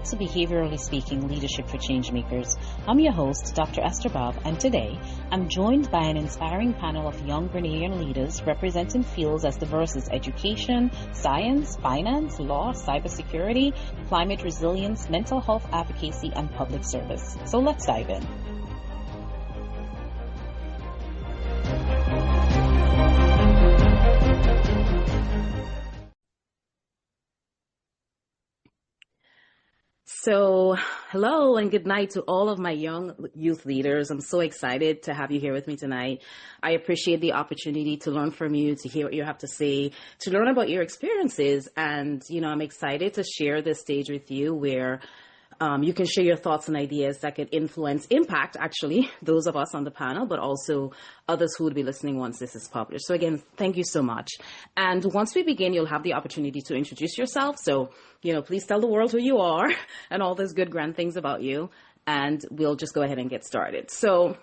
Welcome to Behaviorally Speaking Leadership for Changemakers. I'm your host, Dr. Esther Bubb, and today I'm joined by an inspiring panel of young Grenadian leaders representing fields as diverse as education, science, finance, law, cybersecurity, climate resilience, mental health advocacy, and public service. So let's dive in. So, hello and good night to all of my young youth leaders. I'm so excited to have you here with me tonight. I appreciate the opportunity to learn from you, to hear what you have to say, to learn about your experiences. And, I'm excited to share this stage with you where you can share your thoughts and ideas that could impact, actually, those of us on the panel, but also others who would be listening once this is published. So again, thank you so much. And once we begin, you'll have the opportunity to introduce yourself. So, please tell the world who you are and all those good, grand things about you. And we'll just go ahead and get started. So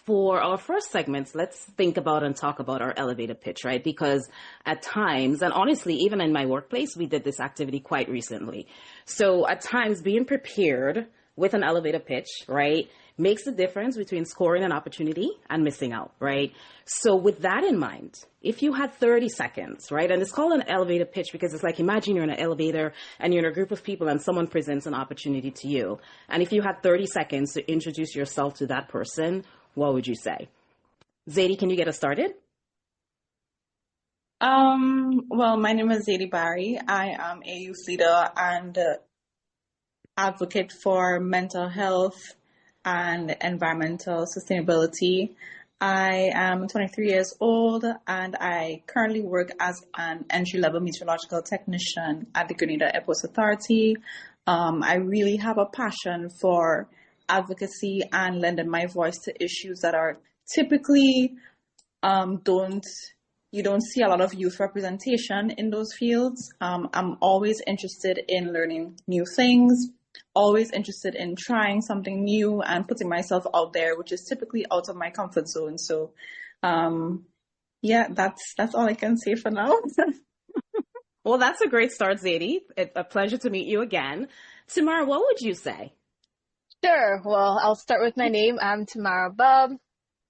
for our first segments, let's think about and talk about our elevator pitch, right? Because at times, and honestly, even in my workplace, we did this activity quite recently. So at times, being prepared with an elevator pitch, right, makes the difference between scoring an opportunity and missing out, right? So with that in mind, if you had 30 seconds, right, and it's called an elevator pitch because it's like, imagine you're in an elevator and you're in a group of people and someone presents an opportunity to you. And if you had 30 seconds to introduce yourself to that person, what would you say? Zadie, can you get us started? Well, my name is Esther Bubb. I am a youth leader and advocate for mental health and environmental sustainability. I am 23 years old and I currently work as an entry-level meteorological technician at the Grenada Airports Authority. I really have a passion for advocacy and lending my voice to issues that are typically you don't see a lot of youth representation in those fields. I'm always interested in learning new things, always interested in trying something new and putting myself out there, which is typically out of my comfort zone. So that's all I can say for now. Well, that's a great start, Zadie. It's a pleasure to meet you again. Tamara, what would you say? Sure. Well, I'll start with my name. I'm Tamara Bubb.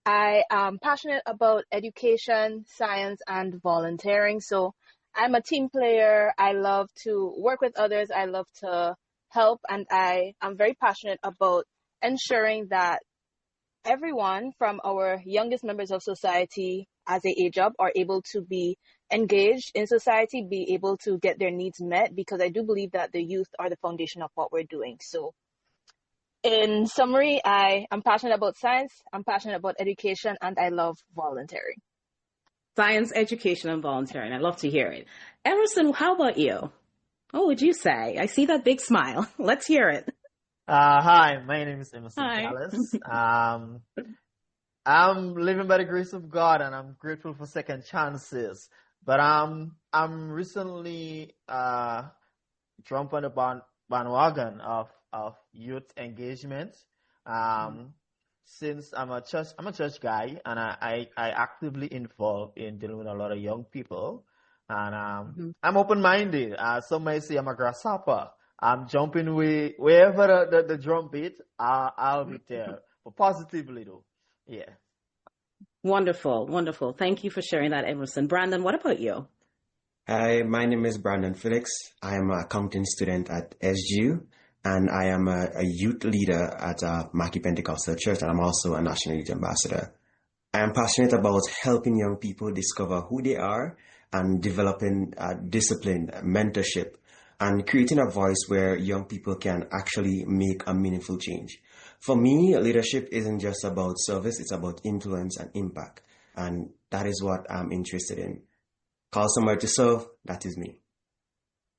I am passionate about education, science, and volunteering. So I'm a team player. I love to work with others. I love to help. And I am very passionate about ensuring that everyone from our youngest members of society as they age up are able to be engaged in society, be able to get their needs met, because I do believe that the youth are the foundation of what we're doing. So in summary, I am passionate about science, I'm passionate about education, and I love volunteering. Science, education, and volunteering. I love to hear it. Emerson, how about you? What would you say? I see that big smile. Let's hear it. Hi, my name is Emerson Hi. Dallas. I'm living by the grace of God, and I'm grateful for second chances. But I'm recently jumped on the bandwagon of youth engagement. Since I'm a church guy, and I actively involved in dealing with a lot of young people, and I'm open-minded. Some may say I'm a grasshopper. I'm jumping wherever the drum beat. I'll be there, but positively though. Yeah. Wonderful, wonderful. Thank you for sharing that, Emerson. Brandon, what about you? Hi, my name is Brandon Felix. I am an accounting student at SGU. And I am a youth leader at Mackey Pentecostal Church, and I'm also a National Youth Ambassador. I am passionate about helping young people discover who they are and developing discipline, mentorship, and creating a voice where young people can actually make a meaningful change. For me, leadership isn't just about service, it's about influence and impact. And that is what I'm interested in. Call somebody to serve, that is me.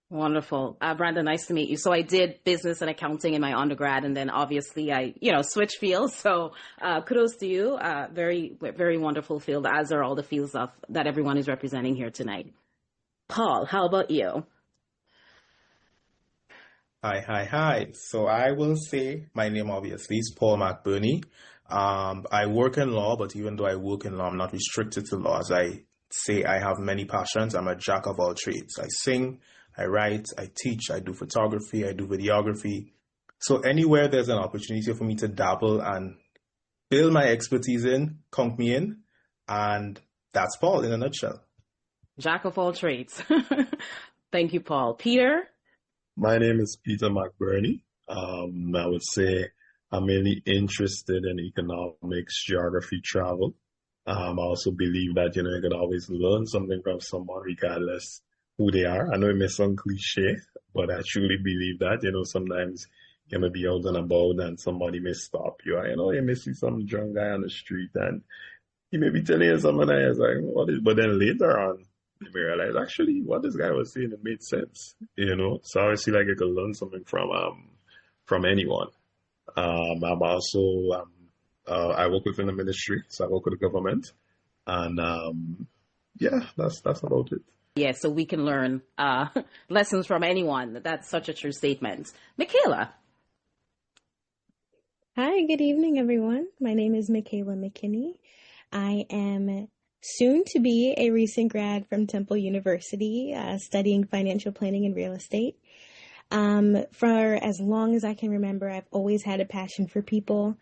Wonderful. Brandon, nice to meet you. So I did business and accounting in my undergrad, and then obviously I, switched fields. So kudos to you. Very, very wonderful field, as are all the fields that everyone is representing here tonight. Paul, how about you? Hi. So I will say my name obviously is Paul McBurney. I work in law, but even though I work in law, I'm not restricted to law. As I say, I have many passions. I'm a jack of all trades. I sing, I write, I teach, I do photography, I do videography. So anywhere there's an opportunity for me to dabble and build my expertise in, count me in, and that's Paul in a nutshell. Jack of all trades. Thank you, Paul. Peter? My name is Peter McBurney. I would say I'm mainly interested in economics, geography, travel. I also believe that, you can always learn something from someone regardless who they are. I know it may sound cliche, but I truly believe that, sometimes you may be out and about and somebody may stop you. You may see some drunk guy on the street and he may be telling you something and it's like, what is, but then later on, you may realize actually what this guy was saying, it made sense, So I see like I could learn something from anyone. I'm also, I work within the ministry, so I work with the government, and yeah, that's about it. Yeah, so we can learn lessons from anyone. That's such a true statement. Michaela. Hi, good evening, everyone. My name is Michaela McKinney. I am soon to be a recent grad from Temple University, studying financial planning and real estate. For as long as I can remember, I've always had a passion for people,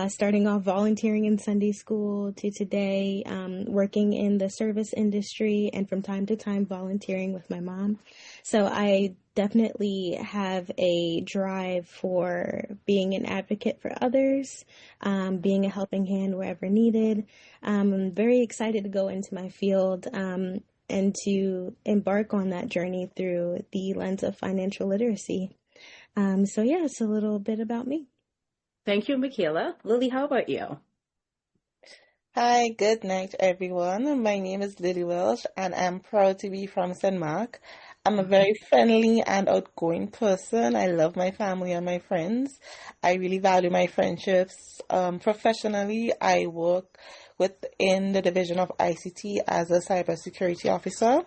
starting off volunteering in Sunday school to today, working in the service industry, and from time to time volunteering with my mom. So I definitely have a drive for being an advocate for others, being a helping hand wherever needed. I'm very excited to go into my field, and to embark on that journey through the lens of financial literacy. So yeah, it's a little bit about me. Thank you, Michaela. Lily, how about you? Hi, good night, everyone. My name is Lily Welsh, and I'm proud to be from St. Mark. I'm a very friendly and outgoing person. I love my family and my friends. I really value my friendships. Professionally, I work within the division of ICT as a cybersecurity officer,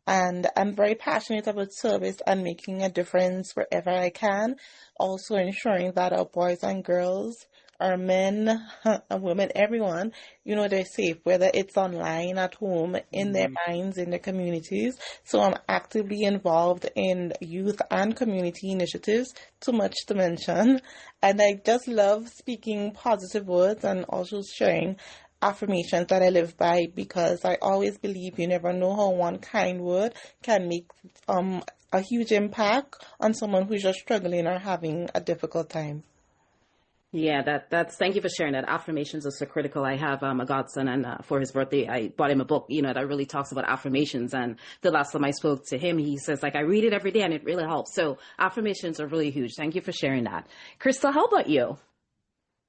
and I'm very passionate about service and making a difference wherever I can. Also ensuring that our boys and girls, our men and women, everyone, they're safe, whether it's online, at home, in their minds, in their communities. So I'm actively involved in youth and community initiatives, too much to mention. And I just love speaking positive words and also sharing affirmations that I live by, because I always believe you never know how one kind word can make a huge impact on someone who's just struggling or having a difficult time. Yeah, that's thank you for sharing that. Affirmations are so critical. I have a godson, and for his birthday, I bought him a book, that really talks about affirmations. And the last time I spoke to him, he says, I read it every day and it really helps. So affirmations are really huge. Thank you for sharing that. Crystal, how about you?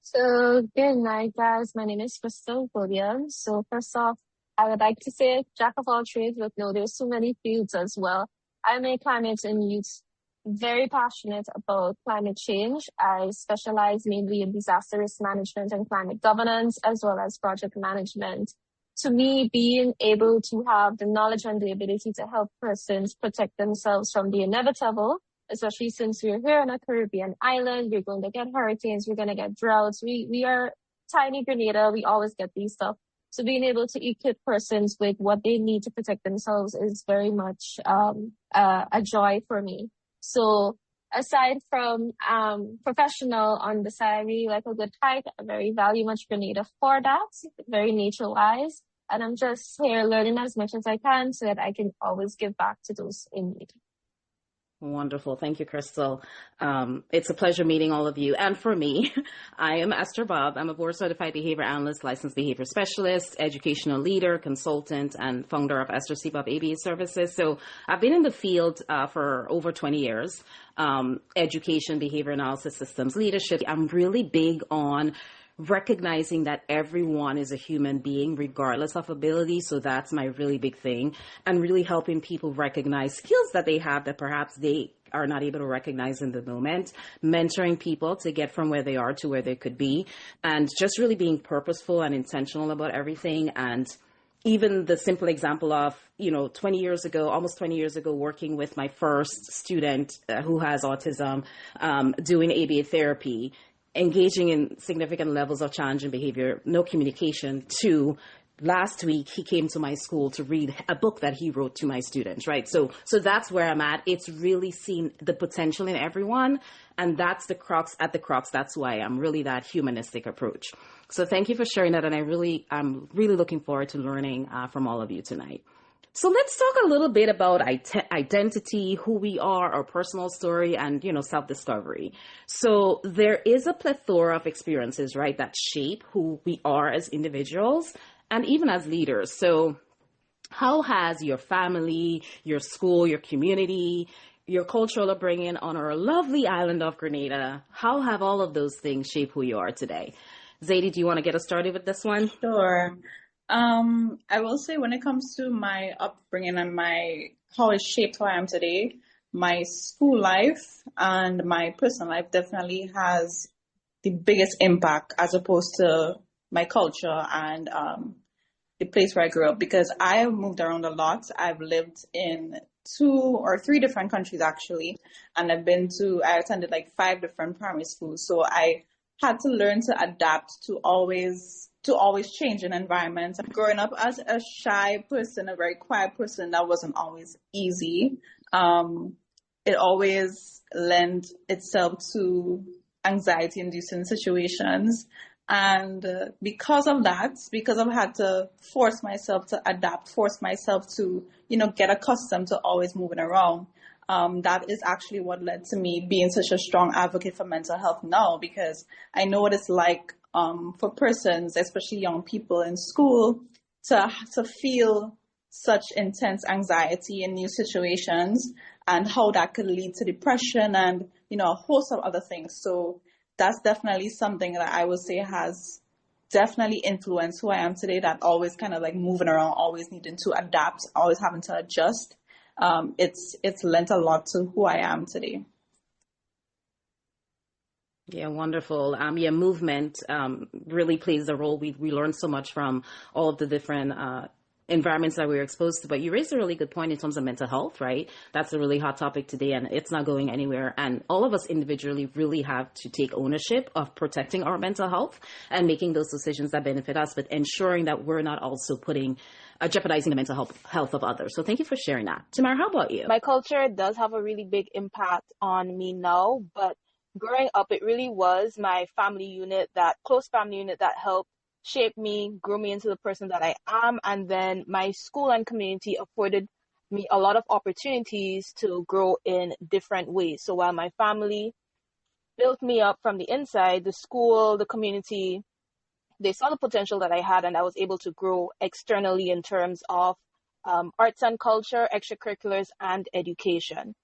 So good night, guys. My name is Crystal Williams. So first off, I would like to say jack of all trades, but no, there's so many fields as well. I'm a climate and youth, very passionate about climate change. I specialize mainly in disaster risk management and climate governance, as well as project management. To me, being able to have the knowledge and the ability to help persons protect themselves from the inevitable, especially since we're here on a Caribbean island, we're going to get hurricanes, we're going to get droughts. We are tiny Grenada, we always get these stuff. So being able to equip persons with what they need to protect themselves is very much a joy for me. So aside from professional on the side, I really like a good hike. I very value much Grenada for that, very nature-wise. And I'm just here learning as much as I can so that I can always give back to those in need. Wonderful. Thank you, Crystal. It's a pleasure meeting all of you. And for me, I am Esther Bubb. I'm a board-certified behavior analyst, licensed behavior specialist, educational leader, consultant, and founder of Esther Bubb ABA services. So I've been in the field for over 20 years, education, behavior analysis, systems leadership. I'm really big on recognizing that everyone is a human being regardless of ability. So that's my really big thing, and really helping people recognize skills that they have that perhaps they are not able to recognize in the moment, mentoring people to get from where they are to where they could be, and just really being purposeful and intentional about everything. And even the simple example of, 20 years ago, almost 20 years ago, working with my first student who has autism, doing ABA therapy, engaging in significant levels of challenging behavior, no communication, to last week he came to my school to read a book that he wrote to my students, right? So that's where I'm at. It's really seeing the potential in everyone, and that's the crux at the crux. That's why I'm really that humanistic approach. So thank you for sharing that, and I'm really looking forward to learning from all of you tonight. So let's talk a little bit about identity, who we are, our personal story, and, self-discovery. So there is a plethora of experiences, right, that shape who we are as individuals and even as leaders. So how has your family, your school, your community, your cultural upbringing on our lovely island of Grenada, how have all of those things shaped who you are today? Zadie, do you want to get us started with this one? Sure. I will say when it comes to my upbringing and how it shaped who I am today, my school life and my personal life definitely has the biggest impact as opposed to my culture and the place where I grew up, because I have moved around a lot. I've lived in 2 or 3 different countries actually, and I attended like 5 different primary schools. So I had to learn to adapt to always change in environments. Growing up as a shy person, a very quiet person, that wasn't always easy. It always lent itself to anxiety-inducing situations. And because of that, because I've had to force myself to adapt, force myself to, get accustomed to always moving around, that is actually what led to me being such a strong advocate for mental health now, because I know what it's like for persons, especially young people in school, to feel such intense anxiety in new situations and how that could lead to depression and, a host of other things. So that's definitely something that I would say has definitely influenced who I am today, that always kind of like moving around, always needing to adapt, always having to adjust. It's lent a lot to who I am today. Yeah, wonderful. Movement really plays a role. We learn so much from all of the different environments that we're exposed to. But you raised a really good point in terms of mental health, right? That's a really hot topic today, and it's not going anywhere. And all of us individually really have to take ownership of protecting our mental health and making those decisions that benefit us, but ensuring that we're not also jeopardizing the mental health of others. So thank you for sharing that. Tamara, how about you? My culture does have a really big impact on me now, but growing up, it really was my close family unit that helped shape me, grew me into the person that I am. And then my school and community afforded me a lot of opportunities to grow in different ways. So while my family built me up from the inside, the school, the community, they saw the potential that I had, and I was able to grow externally in terms of arts and culture, extracurriculars, and education.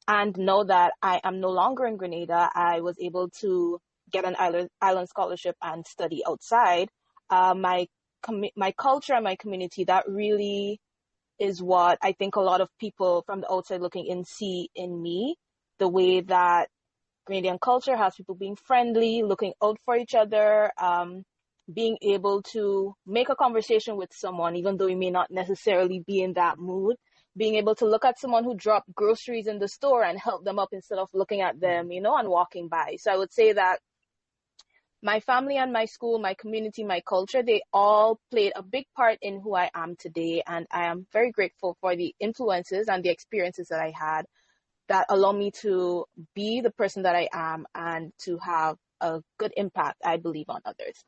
And now that I am no longer in Grenada, I was able to get an island scholarship and study outside. My culture and my community, that really is what I think a lot of people from the outside looking in see in me. The way that Grenadian culture has people being friendly, looking out for each other, being able to make a conversation with someone, even though you may not necessarily be in that mood, being able to look at someone who dropped groceries in the store and help them up instead of looking at them, and walking by. So I would say that my family and my school, my community, my culture, they all played a big part in who I am today. And I am very grateful for the influences and the experiences that I had that allow me to be the person that I am and to have a good impact, I believe, on others.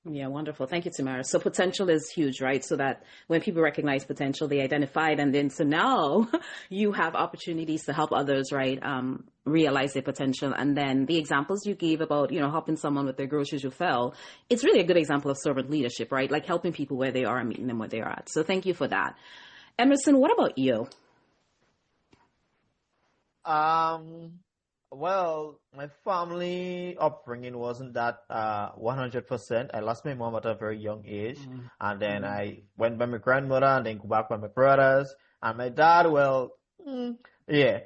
Yeah, wonderful. Thank you, Tamara. So potential is huge, right? So that when people recognize potential, they identify it. And then so now you have opportunities to help others, right, realize their potential. And then the examples you gave about, helping someone with their groceries who fell, it's really a good example of servant leadership, right? Like helping people where they are and meeting them where they are at. So thank you for that. Emerson, what about you? Well, my family upbringing wasn't that 100%. I lost my mom at a very young age, and then I went by my grandmother, and then go back by my brothers, and my dad. Well, yeah,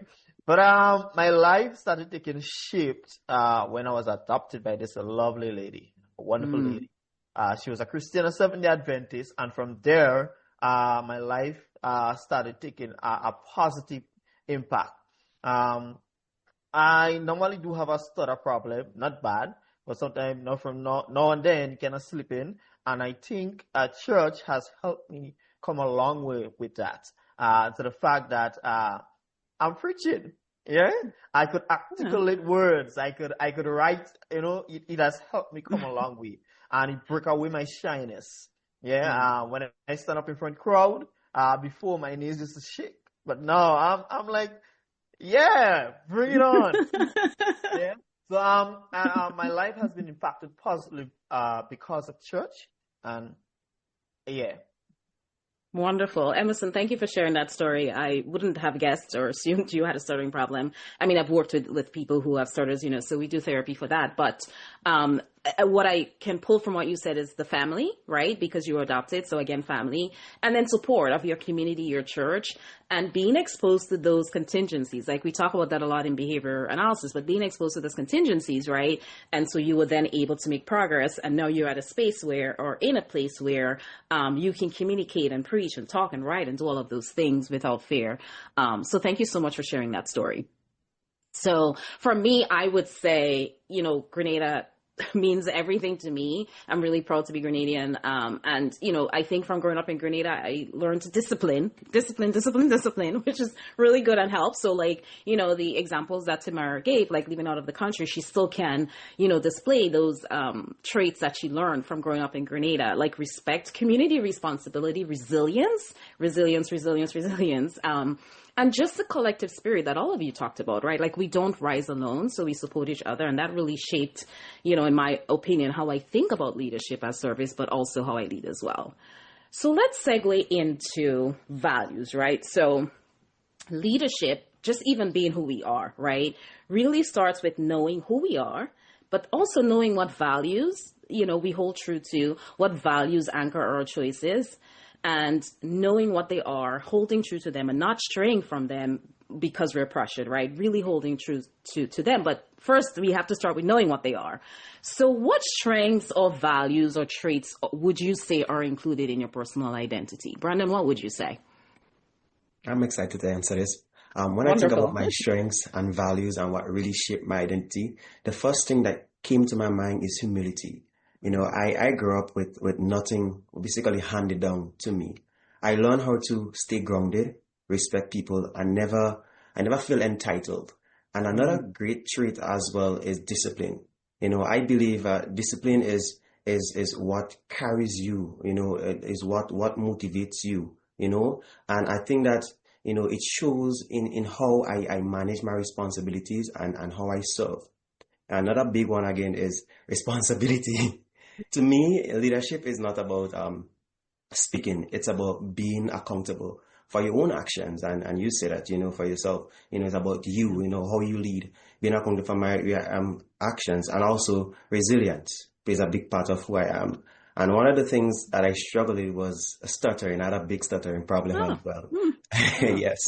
but my life started taking shape when I was adopted by this lovely lady, a wonderful lady. She was a Christian, a Seventh-day Adventist, and from there, my life started taking a positive impact. I normally do have a stutter problem, not bad, but sometimes now and then kind of slip in. And I think church has helped me come a long way with that. To the fact that I'm preaching. Yeah, I could articulate words. I could write. It has helped me come a long way, and it broke away my shyness. Yeah, when I stand up in front crowd, before my knees used to shake, but now I'm like, yeah, bring it on. Yeah. So my life has been impacted positively because of church, and yeah. Wonderful. Emerson, thank you for sharing that story. I wouldn't have guessed or assumed you had a stuttering problem. I mean, I've worked with people who have stutters, so we do therapy for that. But what I can pull from what you said is the family, right? Because you were adopted. So again, family. And then support of your community, your church, and being exposed to those contingencies. Like we talk about that a lot in behavior analysis, but being exposed to those contingencies, right? And so you were then able to make progress. And now you're at a space or in a place where you can communicate and preach and talk and write and do all of those things without fear. So thank you so much for sharing that story. So for me, I would say, Grenada means everything to me. I'm really proud to be Grenadian. And, I think from growing up in Grenada, I learned discipline, which is really good and helps. So the examples that Tamara gave, like living out of the country, she still can, display those traits that she learned from growing up in Grenada, like respect, community responsibility, resilience. And just the collective spirit that all of you talked about, right? Like we don't rise alone, so we support each other. And that really shaped, in my opinion, how I think about leadership as service, but also how I lead as well. So let's segue into values, right? So leadership, just even being who we are, right, really starts with knowing who we are, but also knowing what values, we hold true to, what values anchor our choices, and knowing what they are, holding true to them and not straying from them because we're pressured, right? Really holding true to them. But first, we have to start with knowing what they are. So what strengths or values or traits would you say are included in your personal identity? Brandon, what would you say? I'm excited to answer this. When Wonderful. I think about my strengths and values and what really shaped my identity, the first thing that came to my mind is humility. I grew up with nothing basically handed down to me. I learned how to stay grounded, respect people, and I never feel entitled. And another great trait as well is discipline. I believe discipline is what carries you, is what motivates you, and I think that, it shows in how I manage my responsibilities and how I serve. Another big one again is responsibility. To me, leadership is not about speaking. It's about being accountable for your own actions. And you say that, for yourself, it's about you, how you lead, being accountable for my actions, and also resilience plays a big part of who I am. And one of the things that I struggled with was stuttering. I had a big stuttering problem as well. Yes.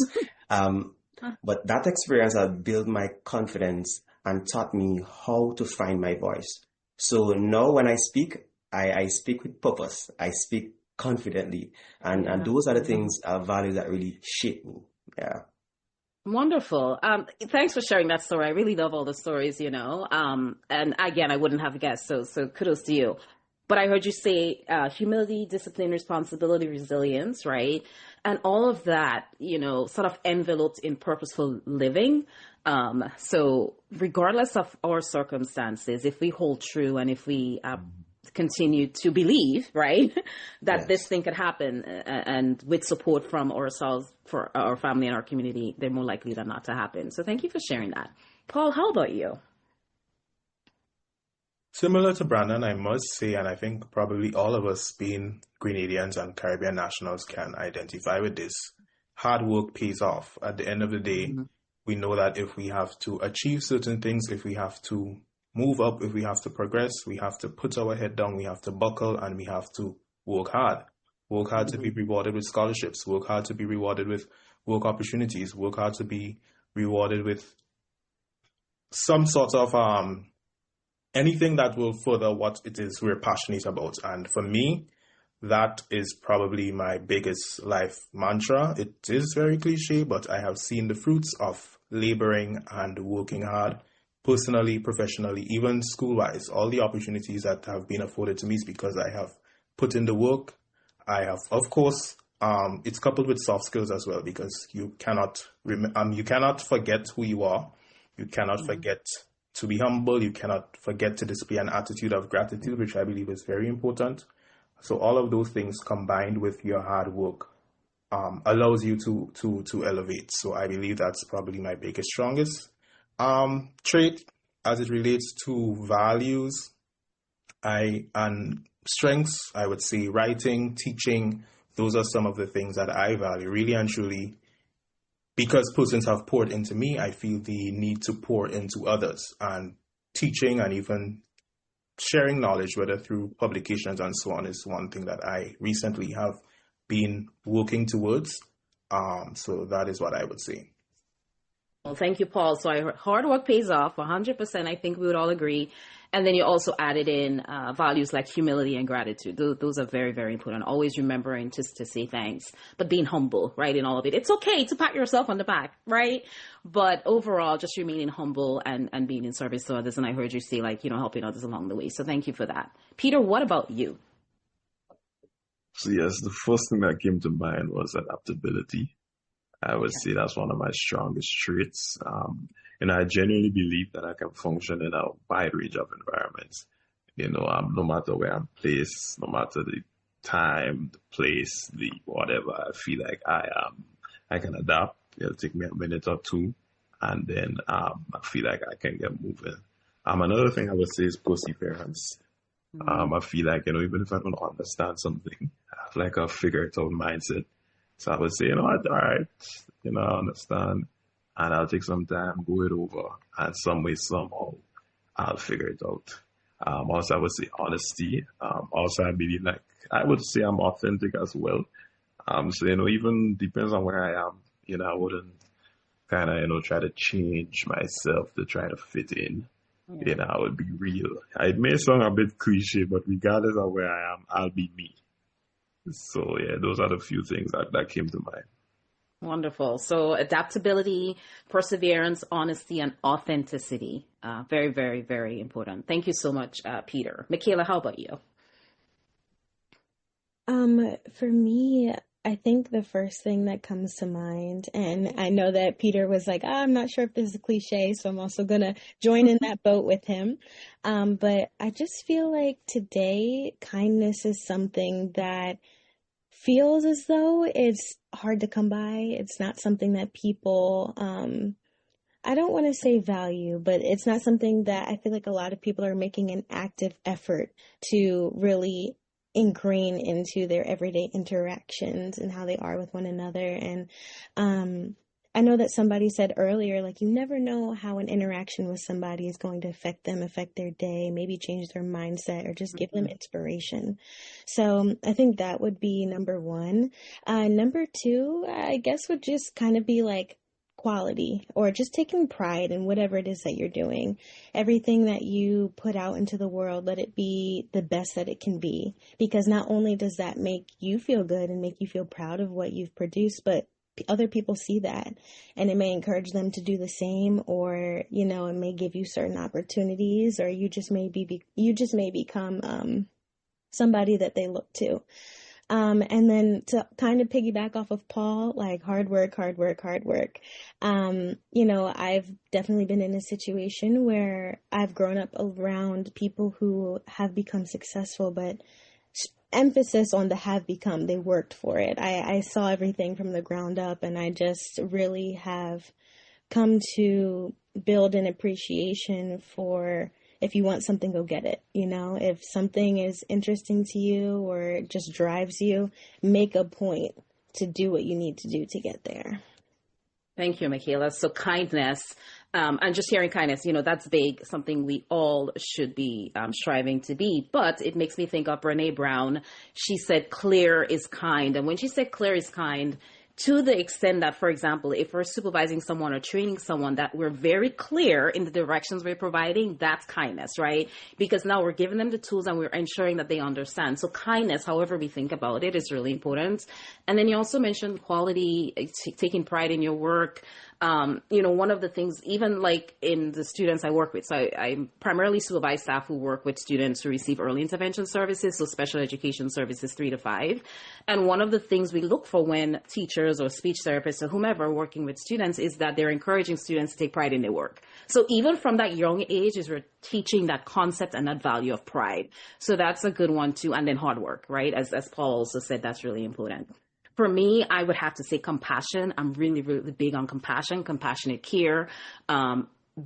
But that experience had built my confidence and taught me how to find my voice. So now when I speak, I speak with purpose. I speak confidently. And those are the things, values that really shape me. Yeah. Wonderful. Thanks for sharing that story. I really love all the stories, and again, I wouldn't have guessed. So kudos to you. But I heard you say humility, discipline, responsibility, resilience, right? And all of that, sort of enveloped in purposeful living. So regardless of our circumstances, if we hold true and if we continue to believe, right, that this thing could happen and with support from ourselves, for our family and our community, they're more likely than not to happen. So thank you for sharing that. Paul, how about you? Similar to Brandon, I must say, and I think probably all of us being Grenadians and Caribbean nationals can identify with this, hard work pays off. At the end of the day, we know that if we have to achieve certain things, if we have to move up, if we have to progress, we have to put our head down, we have to buckle, and we have to work hard. Work hard to be rewarded with scholarships, work hard to be rewarded with work opportunities, work hard to be rewarded with some sort of anything that will further what it is we're passionate about. And for me, that is probably my biggest life mantra. It is very cliche, but I have seen the fruits of laboring and working hard, personally, professionally, even school-wise. All the opportunities that have been afforded to me is because I have put in the work. I have, of course, it's coupled with soft skills as well, because you cannot forget who you are. You cannot forget to be humble. You cannot forget to display an attitude of gratitude, which I believe is very important. So all of those things combined with your hard work allows you to elevate. So I believe that's probably my biggest, strongest trait as it relates to values and strengths. I would say writing, teaching, those are some of the things that I value really and truly. Because persons have poured into me, I feel the need to pour into others, and teaching and even sharing knowledge, whether through publications and so on, is one thing that I recently have been working towards. So that is what I would say. Well, thank you, Paul. So hard work pays off 100%. I think we would all agree. And then you also added in values like humility and gratitude. Those are very, very important. Always remembering just to say thanks, but being humble, right, in all of it. It's okay to pat yourself on the back, right? But overall, just remaining humble and being in service to others. And I heard you say, like, helping others along the way. So thank you for that. Peter, what about you? So yes, the first thing that came to mind was adaptability. I would say that's one of my strongest traits. And I genuinely believe that I can function in a wide range of environments. No matter where I'm placed, no matter the time, the place, the whatever, I feel like I can adapt. It'll take me a minute or two, and then I feel like I can get moving. Another thing I would say is perseverance. I feel like, even if I don't understand something, I have like a figure it out mindset. So I would say, all right, I understand, and I'll take some time, go it over, and some way, somehow, I'll figure it out. Also, I would say honesty. Also, I believe, I would say I'm authentic as well. So, even depends on where I am, I wouldn't kind of, try to change myself to try to fit in. I would be real. It may sound a bit cliche, but regardless of where I am, I'll be me. So, those are the few things that came to mind. Wonderful. So adaptability, perseverance, honesty, and authenticity. Very, very, very important. Thank you so much, Peter. Michaela, how about you? For me, I think the first thing that comes to mind, and I know that Peter was like, I'm not sure if this is a cliche, so I'm also going to join in that boat with him. But I just feel like today, kindness is something that feels as though it's hard to come by. It's not something that people, I don't want to say value, but it's not something that I feel like a lot of people are making an active effort to really ingrain into their everyday interactions and how they are with one another. And I know that somebody said earlier, like, you never know how an interaction with somebody is going to affect them, affect their day, maybe change their mindset, or just give them inspiration. So I think that would be number one. Number two, I guess, would just kind of be like quality, or just taking pride in whatever it is that you're doing. Everything that you put out into the world, let it be the best that it can be, because not only does that make you feel good and make you feel proud of what you've produced, but other people see that, and it may encourage them to do the same, or it may give you certain opportunities, or you just may become somebody that they look to. And then to kind of piggyback off of Paul, like hard work. I've definitely been in a situation where I've grown up around people who have become successful, but emphasis on the have become. They worked for it. I saw everything from the ground up, and I just really have come to build an appreciation for, if you want something, go get it. If something is interesting to you or just drives you, make a point to do what you need to do to get there. Thank you, Michaela. So kindness, and just hearing kindness, that's big, something we all should be striving to be. But it makes me think of Brene Brown. She said, clear is kind. And when she said clear is kind, to the extent that, for example, if we're supervising someone or training someone, that we're very clear in the directions we're providing, that's kindness, right? Because now we're giving them the tools and we're ensuring that they understand. So kindness, however we think about it, is really important. And then you also mentioned quality, taking pride in your work. One of the things, even like in the students I work with, so I primarily supervise staff who work with students who receive early intervention services, so special education services 3 to 5. And one of the things we look for when teachers or speech therapists or whomever are working with students is that they're encouraging students to take pride in their work. So even from that young age is we're teaching that concept and that value of pride. So that's a good one too. And then hard work, right? As Paul also said, that's really important. For me, I would have to say compassion. I'm really, really big on compassion, compassionate care,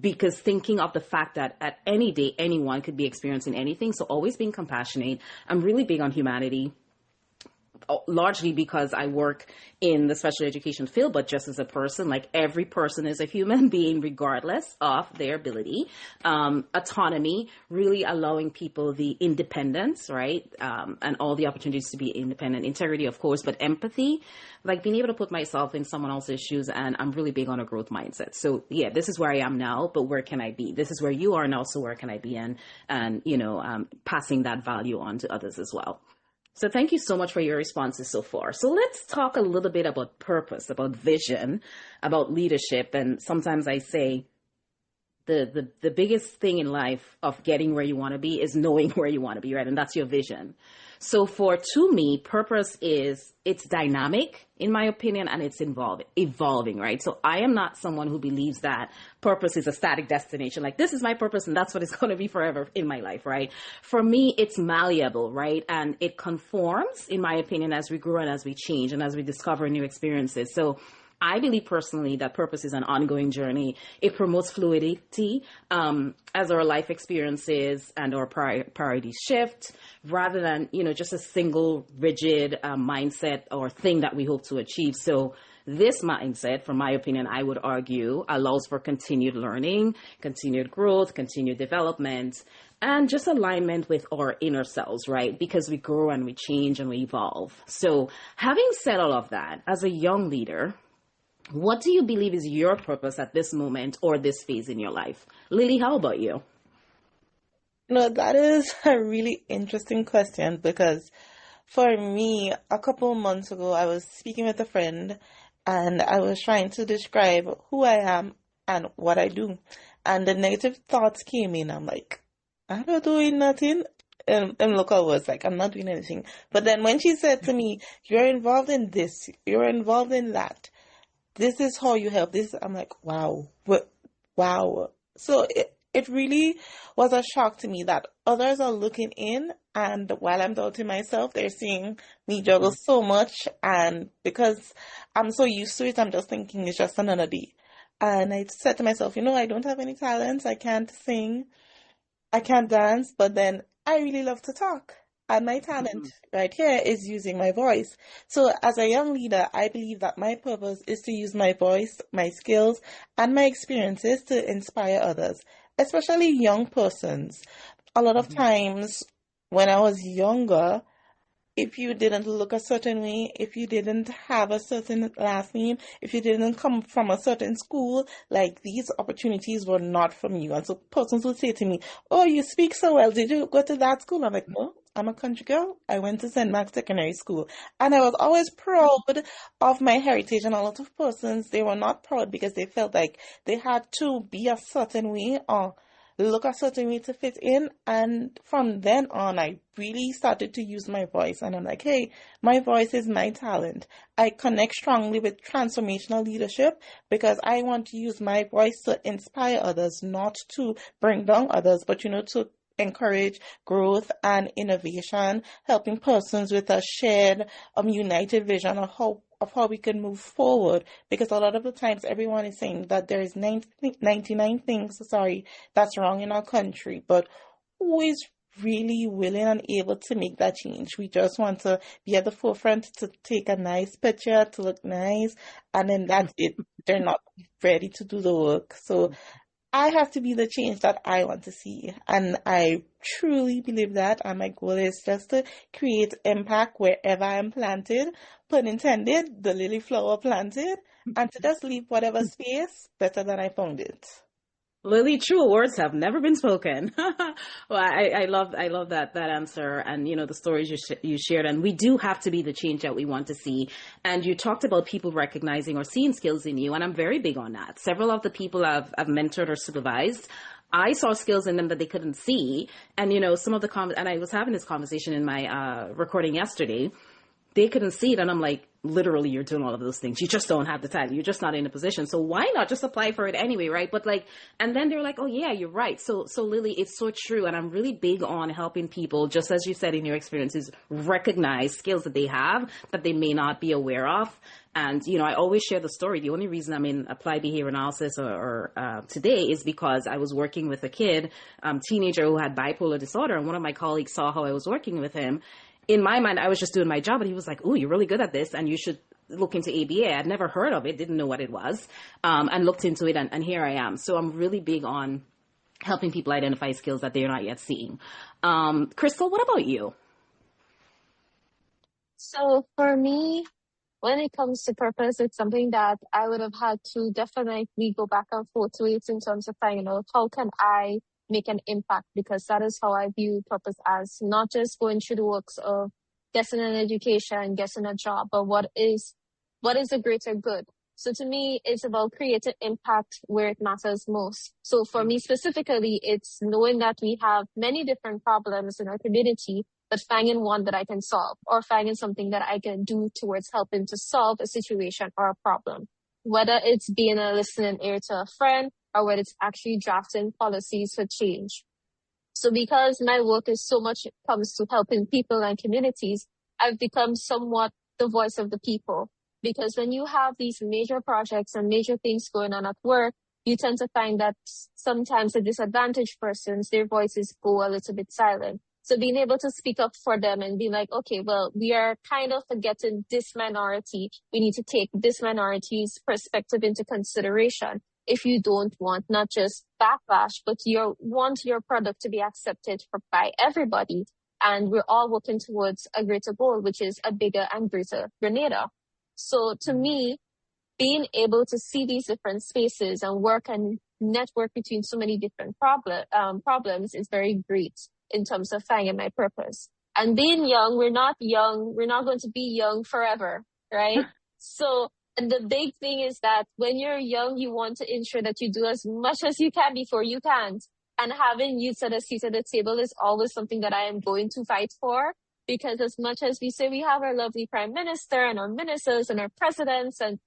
because thinking of the fact that at any day, anyone could be experiencing anything. So always being compassionate. I'm really big on humanity, largely because I work in the special education field, but just as a person, like every person is a human being, regardless of their ability. Autonomy, really allowing people the independence, right? And all the opportunities to be independent. Integrity, of course, but empathy, like being able to put myself in someone else's shoes. And I'm really big on a growth mindset. So yeah, this is where I am now, but where can I be? This is where you are now, so where can I be? And passing that value on to others as well. So thank you so much for your responses so far. So let's talk a little bit about purpose, about vision, about leadership. And sometimes I say the biggest thing in life of getting where you want to be is knowing where you want to be, right? And that's your vision. So to me, purpose it's dynamic, in my opinion, and it's evolving, right? So I am not someone who believes that purpose is a static destination. Like, this is my purpose and that's what it's going to be forever in my life, right? For me, it's malleable, right? And it conforms, in my opinion, as we grow and as we change and as we discover new experiences. So I believe personally that purpose is an ongoing journey. It promotes fluidity as our life experiences and our priorities shift, rather than, just a single rigid mindset or thing that we hope to achieve. So this mindset, from my opinion, I would argue, allows for continued learning, continued growth, continued development, and just alignment with our inner selves, right? Because we grow and we change and we evolve. So having said all of that, as a young leader, what do you believe is your purpose at this moment or this phase in your life? Lily, how about you? No, that is a really interesting question, because for me, a couple months ago, I was speaking with a friend and I was trying to describe who I am and what I do. And the negative thoughts came in. I'm like, I'm not doing nothing. And local was like, I'm not doing anything. But then when she said to me, you're involved in this, you're involved in that, this is how you help this, I'm like, wow. Wow. So it really was a shock to me that others are looking in, and while I'm doubting myself, they're seeing me juggle so much. And because I'm so used to it, I'm just thinking it's just another day. And I said to myself, I don't have any talents. I can't sing. I can't dance. But then I really love to talk. And my talent right here is using my voice. So as a young leader, I believe that my purpose is to use my voice, my skills, and my experiences to inspire others, especially young persons. A lot of times when I was younger, if you didn't look a certain way, if you didn't have a certain last name, if you didn't come from a certain school, like, these opportunities were not from you. And so persons would say to me, oh, you speak so well. Did you go to that school? I'm like, no, I'm a country girl. I went to St. Mark's Secondary School. And I was always proud of my heritage. And a lot of persons, they were not proud because they felt like they had to be a certain way or look a certain way to fit in. And from then on, I really started to use my voice. And I'm like, hey, my voice is my talent. I connect strongly with transformational leadership because I want to use my voice to inspire others, not to bring down others, but, to encourage growth and innovation, helping persons with a shared, united vision of how we can move forward. Because a lot of the times everyone is saying that there is 99 things, that's wrong in our country, but who is really willing and able to make that change? We just want to be at the forefront to take a nice picture, to look nice, and then that's it. They're not ready to do the work. So I have to be the change that I want to see. And I truly believe that. And my goal is just to create impact wherever I'm planted, pun intended, the lily flower planted, and to just leave whatever space better than I found it. Lily, true words have never been spoken. Well, I love that answer, and the stories you shared. And we do have to be the change that we want to see. And you talked about people recognizing or seeing skills in you, and I'm very big on that. Several of the people I've mentored or supervised, I saw skills in them that they couldn't see. And some of and I was having this conversation in my recording yesterday. They couldn't see it, and I'm like, literally, you're doing all of those things. You just don't have the time. You're just not in a position. So why not just apply for it anyway, right? But and then they're like, oh yeah, you're right. So Lily, it's so true, and I'm really big on helping people, just as you said in your experiences, recognize skills that they have that they may not be aware of. And I always share the story. The only reason I'm in applied behavior analysis or today is because I was working with a kid, teenager who had bipolar disorder, and one of my colleagues saw how I was working with him. In my mind, I was just doing my job, and he was like, "Oh, you're really good at this, and you should look into ABA." I'd never heard of it, didn't know what it was, and looked into it, and here I am. So I'm really big on helping people identify skills that they're not yet seeing. Crystal, what about you? So for me, when it comes to purpose, it's something that I would have had to definitely go back and forth with in terms of finding out how can I make an impact, because that is how I view purpose, as not just going through the works of getting an education, getting a job, but what is the greater good. So to me, it's about creating impact where it matters most. So for me specifically, it's knowing that we have many different problems in our community, but finding one that I can solve, or finding something that I can do towards helping to solve a situation or a problem. Whether it's being a listening ear to a friend, or whether it's actually drafting policies for change. So because my work is so much comes to helping people and communities, I've become somewhat the voice of the people. Because when you have these major projects and major things going on at work, you tend to find that sometimes the disadvantaged persons, their voices go a little bit silent. So being able to speak up for them and be like, okay, well, we are kind of forgetting this minority. We need to take this minority's perspective into consideration. If you don't want not just backlash, but you want your product to be accepted by everybody. And we're all working towards a greater goal, which is a bigger and greater Grenada. So to me, being able to see these different spaces and work and network between so many different problems is very great in terms of finding my purpose. And being young, we're not going to be young forever, right? So, and the big thing is that when you're young, you want to ensure that you do as much as you can before you can't. And having youth at a seat at the table is always something that I am going to fight for. Because as much as we say we have our lovely prime minister and our ministers and our presidents, and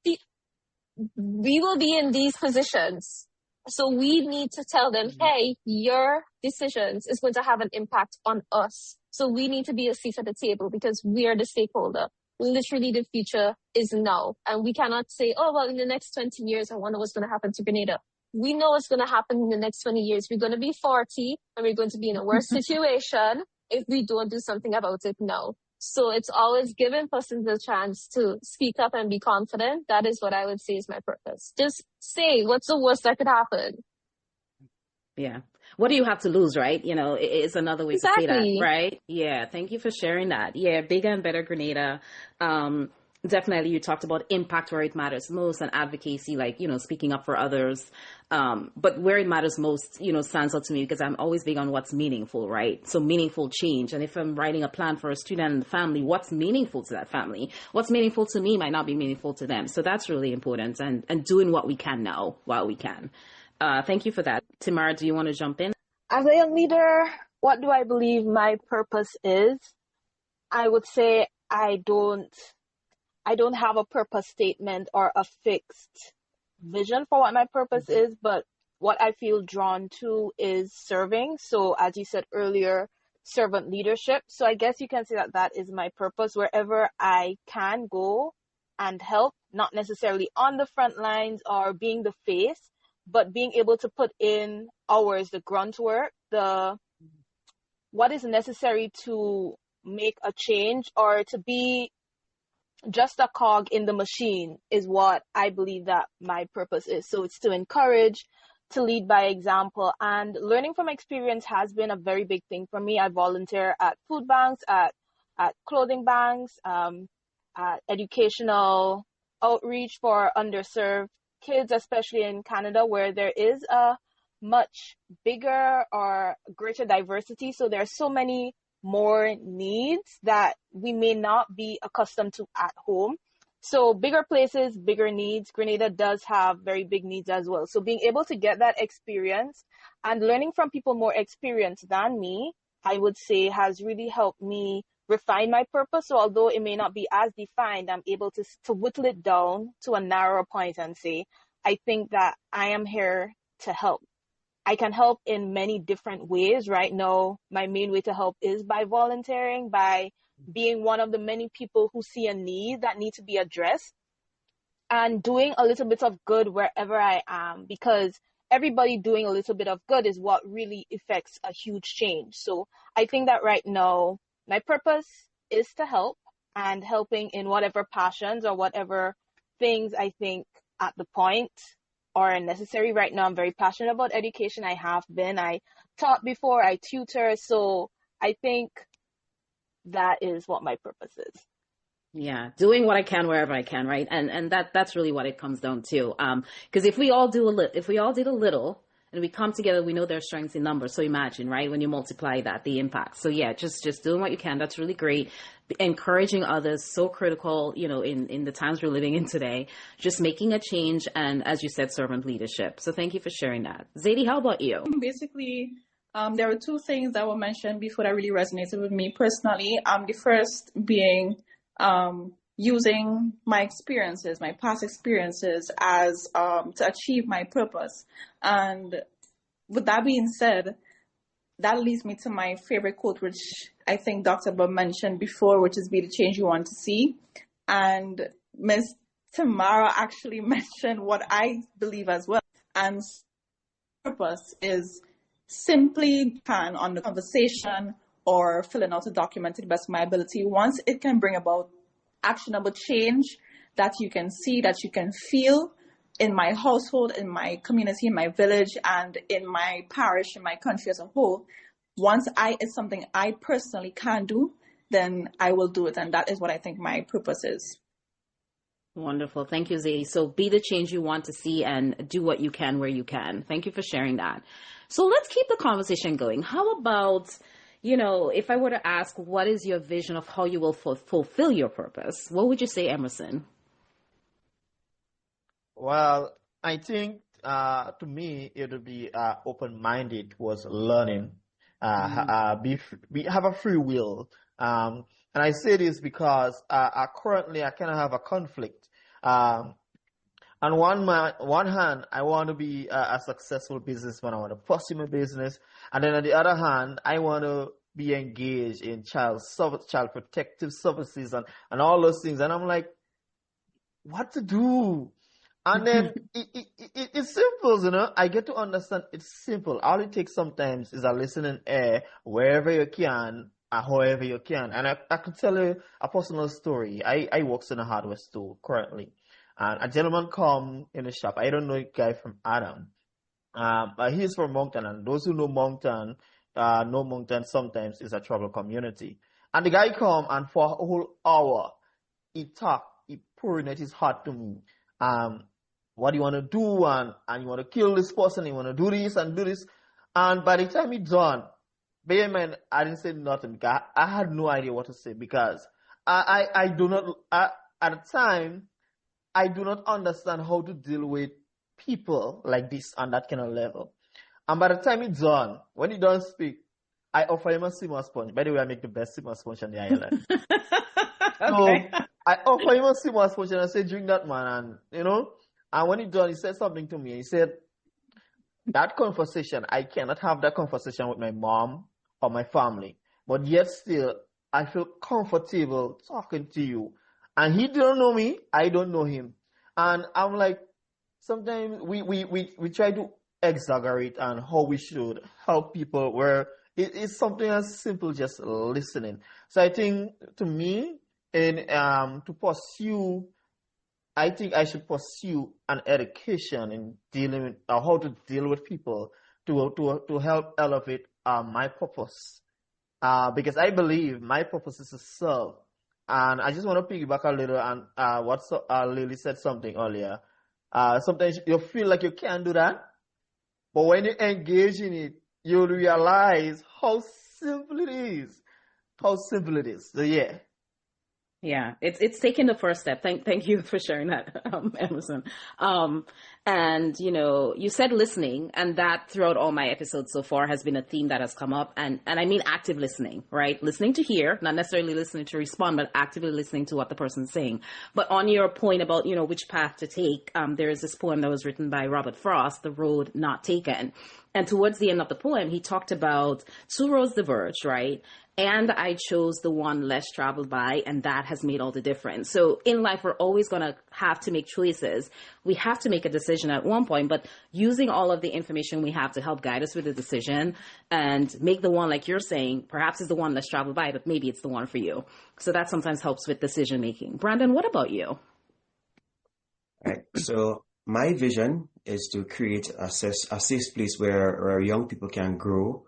we will be in these positions. So we need to tell them, hey, your decisions is going to have an impact on us. So we need to be a seat at the table because we are the stakeholder. Literally, the future is now. And we cannot say, oh, well, in the next 20 years, I wonder what's going to happen to Grenada. We know what's going to happen in the next 20 years. We're going to be 40 and we're going to be in a worse situation if we don't do something about it now. So it's always giving persons a chance to speak up and be confident. That is what I would say is my purpose. Just say, what's the worst that could happen? Yeah. What do you have to lose, right? It's another way to say that, right? Yeah. Thank you for sharing that. Yeah. Bigger and better Grenada. Definitely, you talked about impact where it matters most and advocacy, speaking up for others. But where it matters most, stands out to me because I'm always big on what's meaningful, right? So meaningful change. And if I'm writing a plan for a student and the family, what's meaningful to that family? What's meaningful to me might not be meaningful to them. So that's really important, and doing what we can now while we can. Thank you for that. Tamara, do you want to jump in? As a young leader, what do I believe my purpose is? I would say I don't have a purpose statement or a fixed vision for what my purpose is, but what I feel drawn to is serving. So as you said earlier, servant leadership. So I guess you can say that is my purpose, wherever I can go and help, not necessarily on the front lines or being the face, but being able to put in hours, the grunt work, what is necessary to make a change or to be just a cog in the machine is what I believe that my purpose is. So it's to encourage, to lead by example, and learning from experience has been a very big thing for me. I volunteer at food banks, at clothing banks, at educational outreach for underserved kids, especially in Canada, where there is a much bigger or greater diversity. So there are so many more needs that we may not be accustomed to at home. So bigger places, bigger needs. Grenada does have very big needs as well. So being able to get that experience and learning from people more experienced than me, I would say has really helped me refine my purpose. So although it may not be as defined, I'm able to whittle it down to a narrower point and say, I think that I am here to help. I can help in many different ways. Right now, my main way to help is by volunteering, by being one of the many people who see a need that need to be addressed, and doing a little bit of good wherever I am, because everybody doing a little bit of good is what really affects a huge change. So I think that right now, my purpose is to help, and helping in whatever passions or whatever things I think at the point are necessary. Right now, I'm very passionate about education. I have been. I taught before, I tutor. So I think that is what my purpose is. Yeah, doing what I can wherever I can, right? And that's really what it comes down to. Because if we all did a little, and we come together, we know there's strengths in numbers. So imagine, right, when you multiply that, the impact. So yeah, just doing what you can. That's really great. Encouraging others, so critical, in the times we're living in today. Just making a change, and as you said, servant leadership. So thank you for sharing that. Zadie, how about you? Basically, there were two things that were mentioned before that really resonated with me personally. The first being using my experiences, my past experiences, as to achieve my purpose. And with that being said, that leads me to my favorite quote, which I think Dr. Bubb mentioned before, which is "Be the change you want to see." And Ms. Tamara actually mentioned what I believe as well. And purpose is simply plan on the conversation or filling out a document to the best of my ability. Once it can bring about actionable change that you can see, that you can feel in my household, in my community, in my village, and in my parish, in my country as a whole, once it's something I personally can do, then I will do it. And that is what I think my purpose is. Wonderful. Thank you, Zadie. So be the change you want to see and do what you can where you can. Thank you for sharing that. So let's keep the conversation going. How about, if I were to ask, what is your vision of how you will fulfill your purpose? What would you say, Emerson? Well, I think to me it would be open-minded towards learning. Have a free will. And I say this because currently I kind of have a conflict. On one hand, I want to be a successful businessman. I want to pursue my business. And then on the other hand, I want to be engaged in child protective services and all those things. And I'm like, what to do? And then it's simple, I get to understand it's simple. All it takes sometimes is a listening ear wherever you can, however you can. And I could tell you a personal story. I work in a hardware store currently. And a gentleman come in the shop. I don't know a guy from Adam. But he's from Moncton. And those who know Moncton sometimes is a trouble community. And the guy come, and for a whole hour, he pouring out his heart to me. What do you want to do? And you want to kill this person. You want to do this and do this. And by the time he's done, bear in mind, I didn't say nothing because I had no idea what to say, because I do not, at the time, I do not understand how to deal with people like this on that kind of level. And by the time he's done, when he does speak, I offer him a simmer sponge. By the way, I make the best simmer sponge on the island. Okay. So I offer him a simmer sponge and I say, drink that, man. And when he's done, he said something to me. He said, that conversation, I cannot have that conversation with my mom or my family. But yet still, I feel comfortable talking to you. And he don't know me, I don't know him. And I'm like, sometimes we try to exaggerate on how we should help people, where it's something as simple just listening. So I think, to me, to pursue, I think I should pursue an education in dealing with how to deal with people to help elevate my purpose. Because I believe my purpose is to serve. And I just want to piggyback a little on what Lily said something earlier. Sometimes you feel like you can't do that. But when you engage in it, you'll realize how simple it is. How simple it is. So yeah. Yeah, it's taking the first step. Thank you for sharing that, Emerson. And you said listening, and that throughout all my episodes so far has been a theme that has come up, and I mean active listening, right? Listening to hear, not necessarily listening to respond, but actively listening to what the person's saying. But on your point about which path to take, there is this poem that was written by Robert Frost, "The Road Not Taken," and towards the end of the poem, he talked about two roads diverged, right? And I chose the one less traveled by, and that has made all the difference. So in life, we're always going to have to make choices. We have to make a decision at one point, but using all of the information we have to help guide us with the decision and make the one, like you're saying, perhaps is the one less traveled by, but maybe it's the one for you. So that sometimes helps with decision making. Brandon, what about you? All right. So my vision is to create a safe place where young people can grow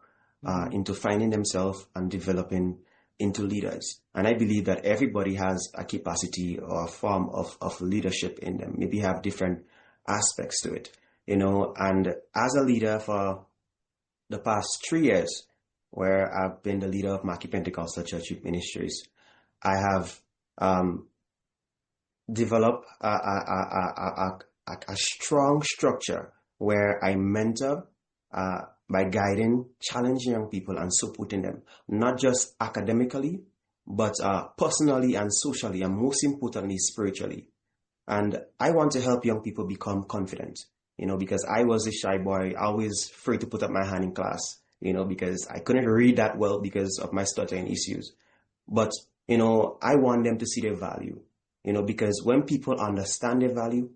into finding themselves and developing into leaders. And I believe that everybody has a capacity or a form of leadership in them, maybe have different aspects to it, and as a leader for the past 3 years, where I've been the leader of Mackey Pentecostal Church Youth Ministries, I have developed a strong structure where I mentor by guiding, challenging young people and supporting them, not just academically, but personally and socially, and most importantly, spiritually. And I want to help young people become confident, because I was a shy boy, always afraid to put up my hand in class, because I couldn't read that well because of my stuttering issues. But, I want them to see their value, because when people understand their value,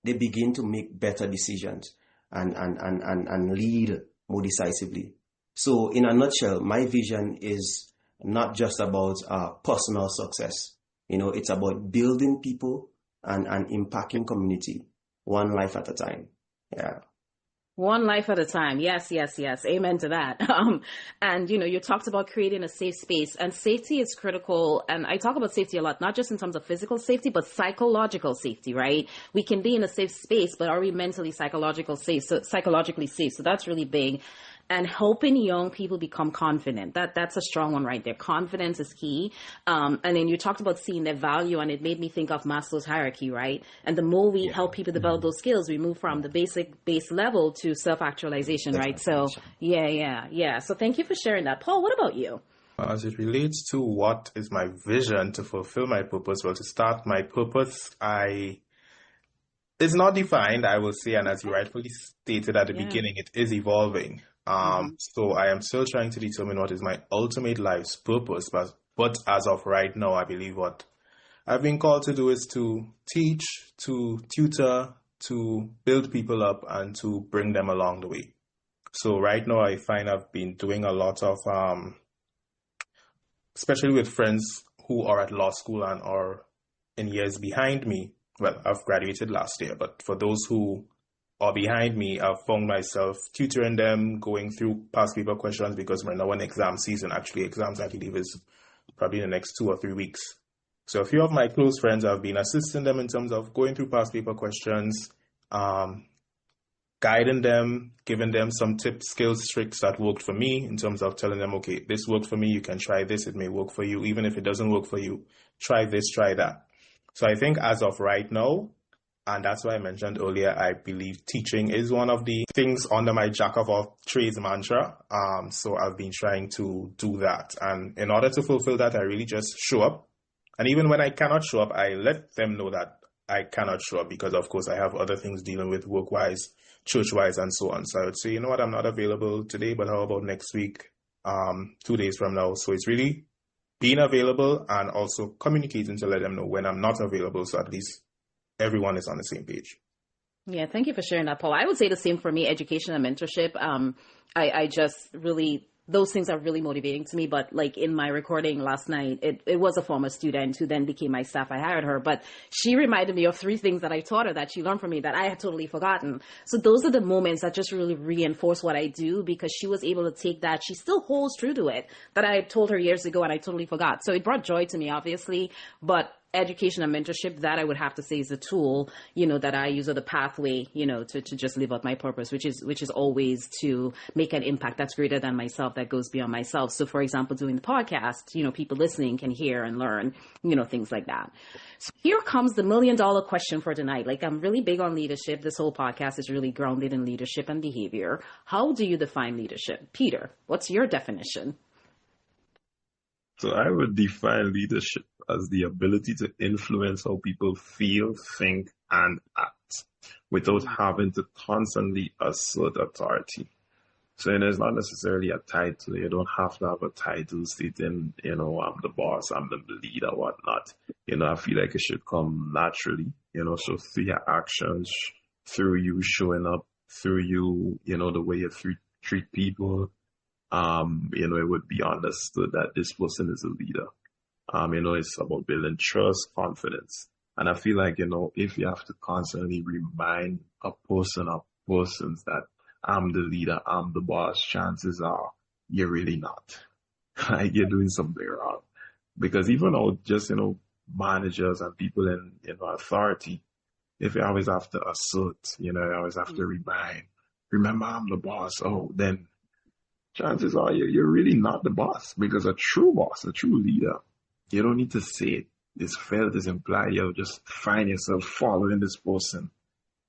they begin to make better decisions and lead more decisively. So in a nutshell, my vision is not just about personal success. It's about building people and impacting community one life at a time. Yeah. One life at a time. Yes. Amen to that. And, you talked about creating a safe space, and safety is critical. And I talk about safety a lot, not just in terms of physical safety, but psychological safety, right? We can be in a safe space, but are we mentally, psychologically safe? So that's really big. And helping young people become confident. That's a strong one right there. Confidence is key. And then you talked about seeing their value, and it made me think of Maslow's hierarchy, right? And the more we help people develop those skills, we move from the base level to self-actualization, right? So yeah. So thank you for sharing that. Paul, what about you? As it relates to what is my vision to fulfill my purpose, well, to start, my purpose, it's not defined, I will say, and as you rightfully stated at the beginning, it is evolving. So I am still trying to determine what is my ultimate life's purpose, but as of right now, I believe what I've been called to do is to teach, to tutor, to build people up, and to bring them along the way. So right now, I find I've been doing a lot of, especially with friends who are at law school and are in years behind me. Well, I've graduated last year, but for those who are behind me, I've found myself tutoring them, going through past paper questions, because we're now in exam season. Actually, exams, I believe, is probably in the next 2 or 3 weeks. So a few of my close friends, I've been assisting them in terms of going through past paper questions, guiding them, giving them some tips, skills, tricks that worked for me, in terms of telling them, okay, this worked for me, you can try this, it may work for you. Even if it doesn't work for you, try this, try that. So I think as of right now, and that's why I mentioned earlier, I believe teaching is one of the things under my jack of all trades mantra. So I've been trying to do that. And in order to fulfill that, I really just show up. And even when I cannot show up, I let them know that I cannot show up, because of course I have other things dealing with work-wise, church-wise, and so on. So I would say, I'm not available today, but how about next week, 2 days from now? So it's really being available and also communicating to let them know when I'm not available, so at least everyone is on the same page. Yeah, thank you for sharing that, Paul. I would say the same for me, education and mentorship. I just really, those things are really motivating to me. But like in my recording last night, it was a former student who then became my staff. I hired her, but she reminded me of 3 things that I taught her that she learned from me that I had totally forgotten. So those are the moments that just really reinforce what I do, because she was able to take that. She still holds true to it that I told her years ago and I totally forgot. So it brought joy to me, obviously, but education and mentorship, that I would have to say is a tool, that I use, or the pathway, to just live out my purpose, which is always to make an impact that's greater than myself, that goes beyond myself. So for example, doing the podcast, people listening can hear and learn, things like that. So here comes the $1 million question for tonight. Like, I'm really big on leadership. This whole podcast is really grounded in leadership and behavior. How do you define leadership? Peter, what's your definition? So I would define leadership as the ability to influence how people feel, think, and act without having to constantly assert authority. So it's not necessarily a title. You don't have to have a title stating, I'm the boss, I'm the leader, whatnot. I feel like it should come naturally, so through your actions, through you showing up, through you, the way you treat people, it would be understood that this person is a leader. It's about building trust, confidence. And I feel like, if you have to constantly remind a person or persons that I'm the leader, I'm the boss, chances are you're really not. Like, you're doing something wrong. Because even though just, managers and people in authority, if you always have to assert, you always have to remember I'm the boss, then chances are you're really not the boss. Because a true boss, a true leader, you don't need to say it. It's felt, it's implied. You'll just find yourself following this person.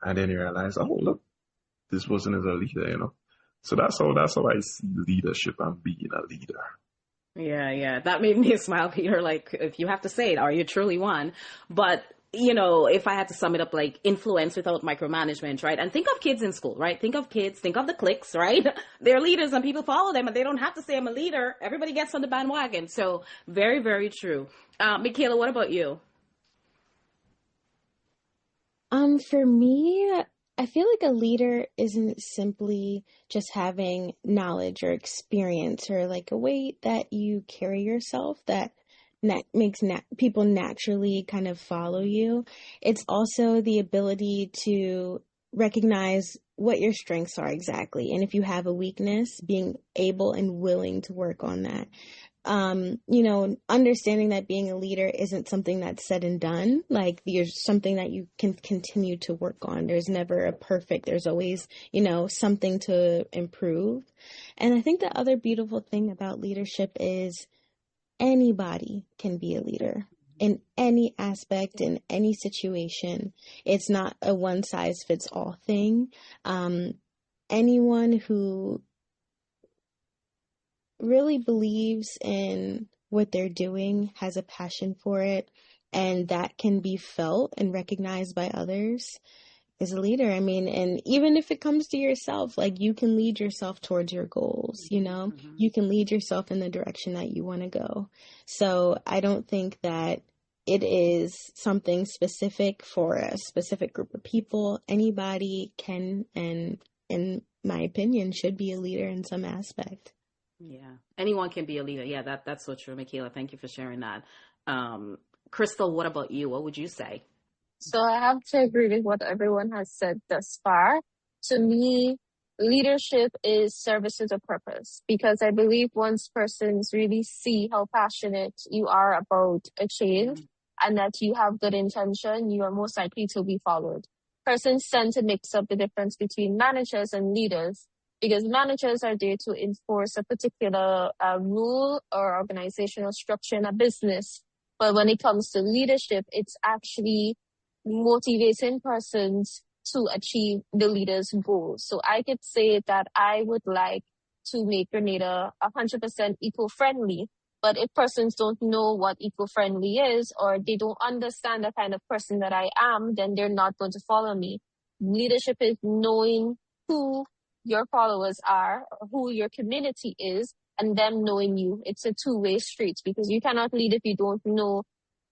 And then you realize, look, this person is a leader, So that's how I see leadership and being a leader. Yeah. That made me smile, Peter. Like, if you have to say it, are you truly one? But, if I had to sum it up, like, influence without micromanagement, right? And think of kids in school, right? Think of kids, think of the cliques, right? They're leaders and people follow them, and they don't have to say I'm a leader. Everybody gets on the bandwagon. So very, very true. Michaela, what about you? For me, I feel like a leader isn't simply just having knowledge or experience, or like a way that you carry yourself that makes people naturally kind of follow you. It's also the ability to recognize what your strengths are exactly. And if you have a weakness, being able and willing to work on that. Understanding that being a leader isn't something that's said and done. Like, there's something that you can continue to work on. There's never a perfect, there's always, something to improve. And I think the other beautiful thing about leadership is anybody can be a leader in any aspect, in any situation. It's not a one size fits all thing. Anyone who really believes in what they're doing, has a passion for it, and that can be felt and recognized by others, is a leader. I mean, and even if it comes to yourself, like, you can lead yourself towards your goals, you can lead yourself in the direction that you want to go. So I don't think that it is something specific for a specific group of people. Anybody can, and in my opinion, should be a leader in some aspect. Yeah, anyone can be a leader. Yeah, that's so true, Michaela. Thank you for sharing that. Crystal, what about you? What would you say? So I have to agree with what everyone has said thus far. To me, leadership is service to the purpose, because I believe once persons really see how passionate you are about a change and that you have good intention, you are most likely to be followed. Persons tend to mix up the difference between managers and leaders, because managers are there to enforce a particular rule or organizational structure in a business. But when it comes to leadership, it's actually motivating persons to achieve the leader's goals. So I could say that I would like to make Grenada 100% eco-friendly. But if persons don't know what eco-friendly is, or they don't understand the kind of person that I am, then they're not going to follow me. Leadership is knowing who your followers are, or who your community is, and them knowing you. It's a two-way street, because you cannot lead if you don't know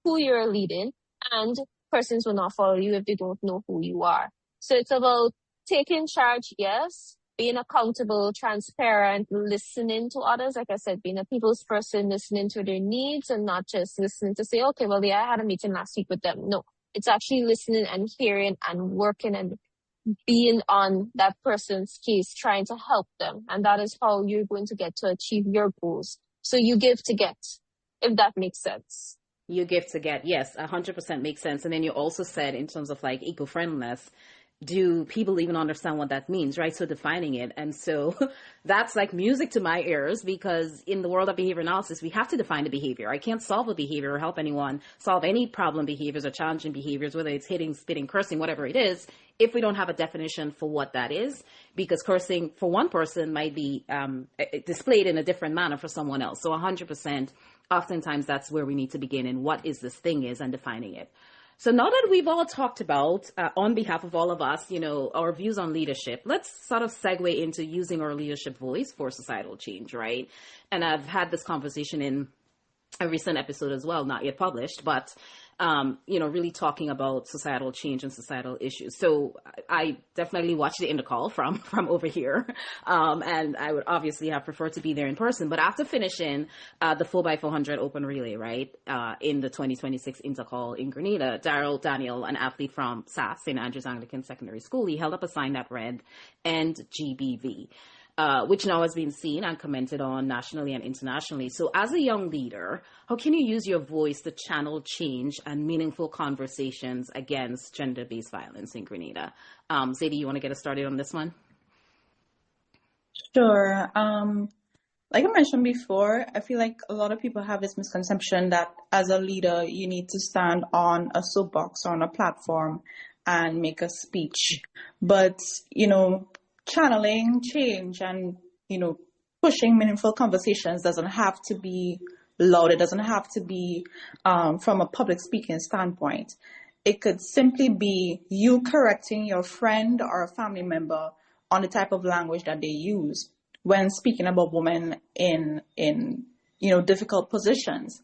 who you're leading, and persons will not follow you if they don't know who you are. So it's about taking charge, yes, being accountable, transparent, listening to others. Like I said, being a people's person, listening to their needs, and not just listening to say, okay, well, yeah, I had a meeting last week with them. No, it's actually listening and hearing and working and being on that person's case, trying to help them. And that is how you're going to get to achieve your goals. So you give to get, if that makes sense. You give to get. Yes, 100% makes sense. And then you also said in terms of like eco-friendliness, do people even understand what that means, right? So defining it. And so that's like music to my ears, because in the world of behavior analysis, we have to define the behavior. I can't solve a behavior or help anyone solve any problem behaviors or challenging behaviors, whether it's hitting, spitting, cursing, whatever it is, if we don't have a definition for what that is, because cursing for one person might be displayed in a different manner for someone else. So 100%, oftentimes that's where we need to begin, and what is this thing is, and defining it. So now that we've all talked about, on behalf of all of us, our views on leadership, let's sort of segue into using our leadership voice for societal change, right? And I've had this conversation in a recent episode as well, not yet published, but really talking about societal change and societal issues. So I definitely watched the intercall from over here. And I would obviously have preferred to be there in person. But after finishing the 4x400 open relay, right, in the 2026 intercall in Grenada, Daryl Daniel, an athlete from SAS, St. Andrews Anglican Secondary School, he held up a sign that read, "End GBV." Which now has been seen and commented on nationally and internationally. So as a young leader, how can you use your voice to channel change and meaningful conversations against gender-based violence in Grenada? Zadie, you want to get us started on this one? Sure. Like I mentioned before, I feel like a lot of people have this misconception that as a leader, you need to stand on a soapbox or on a platform and make a speech. But, channeling change and, pushing meaningful conversations doesn't have to be loud. It doesn't have to be from a public speaking standpoint. It could simply be you correcting your friend or a family member on the type of language that they use when speaking about women in difficult positions.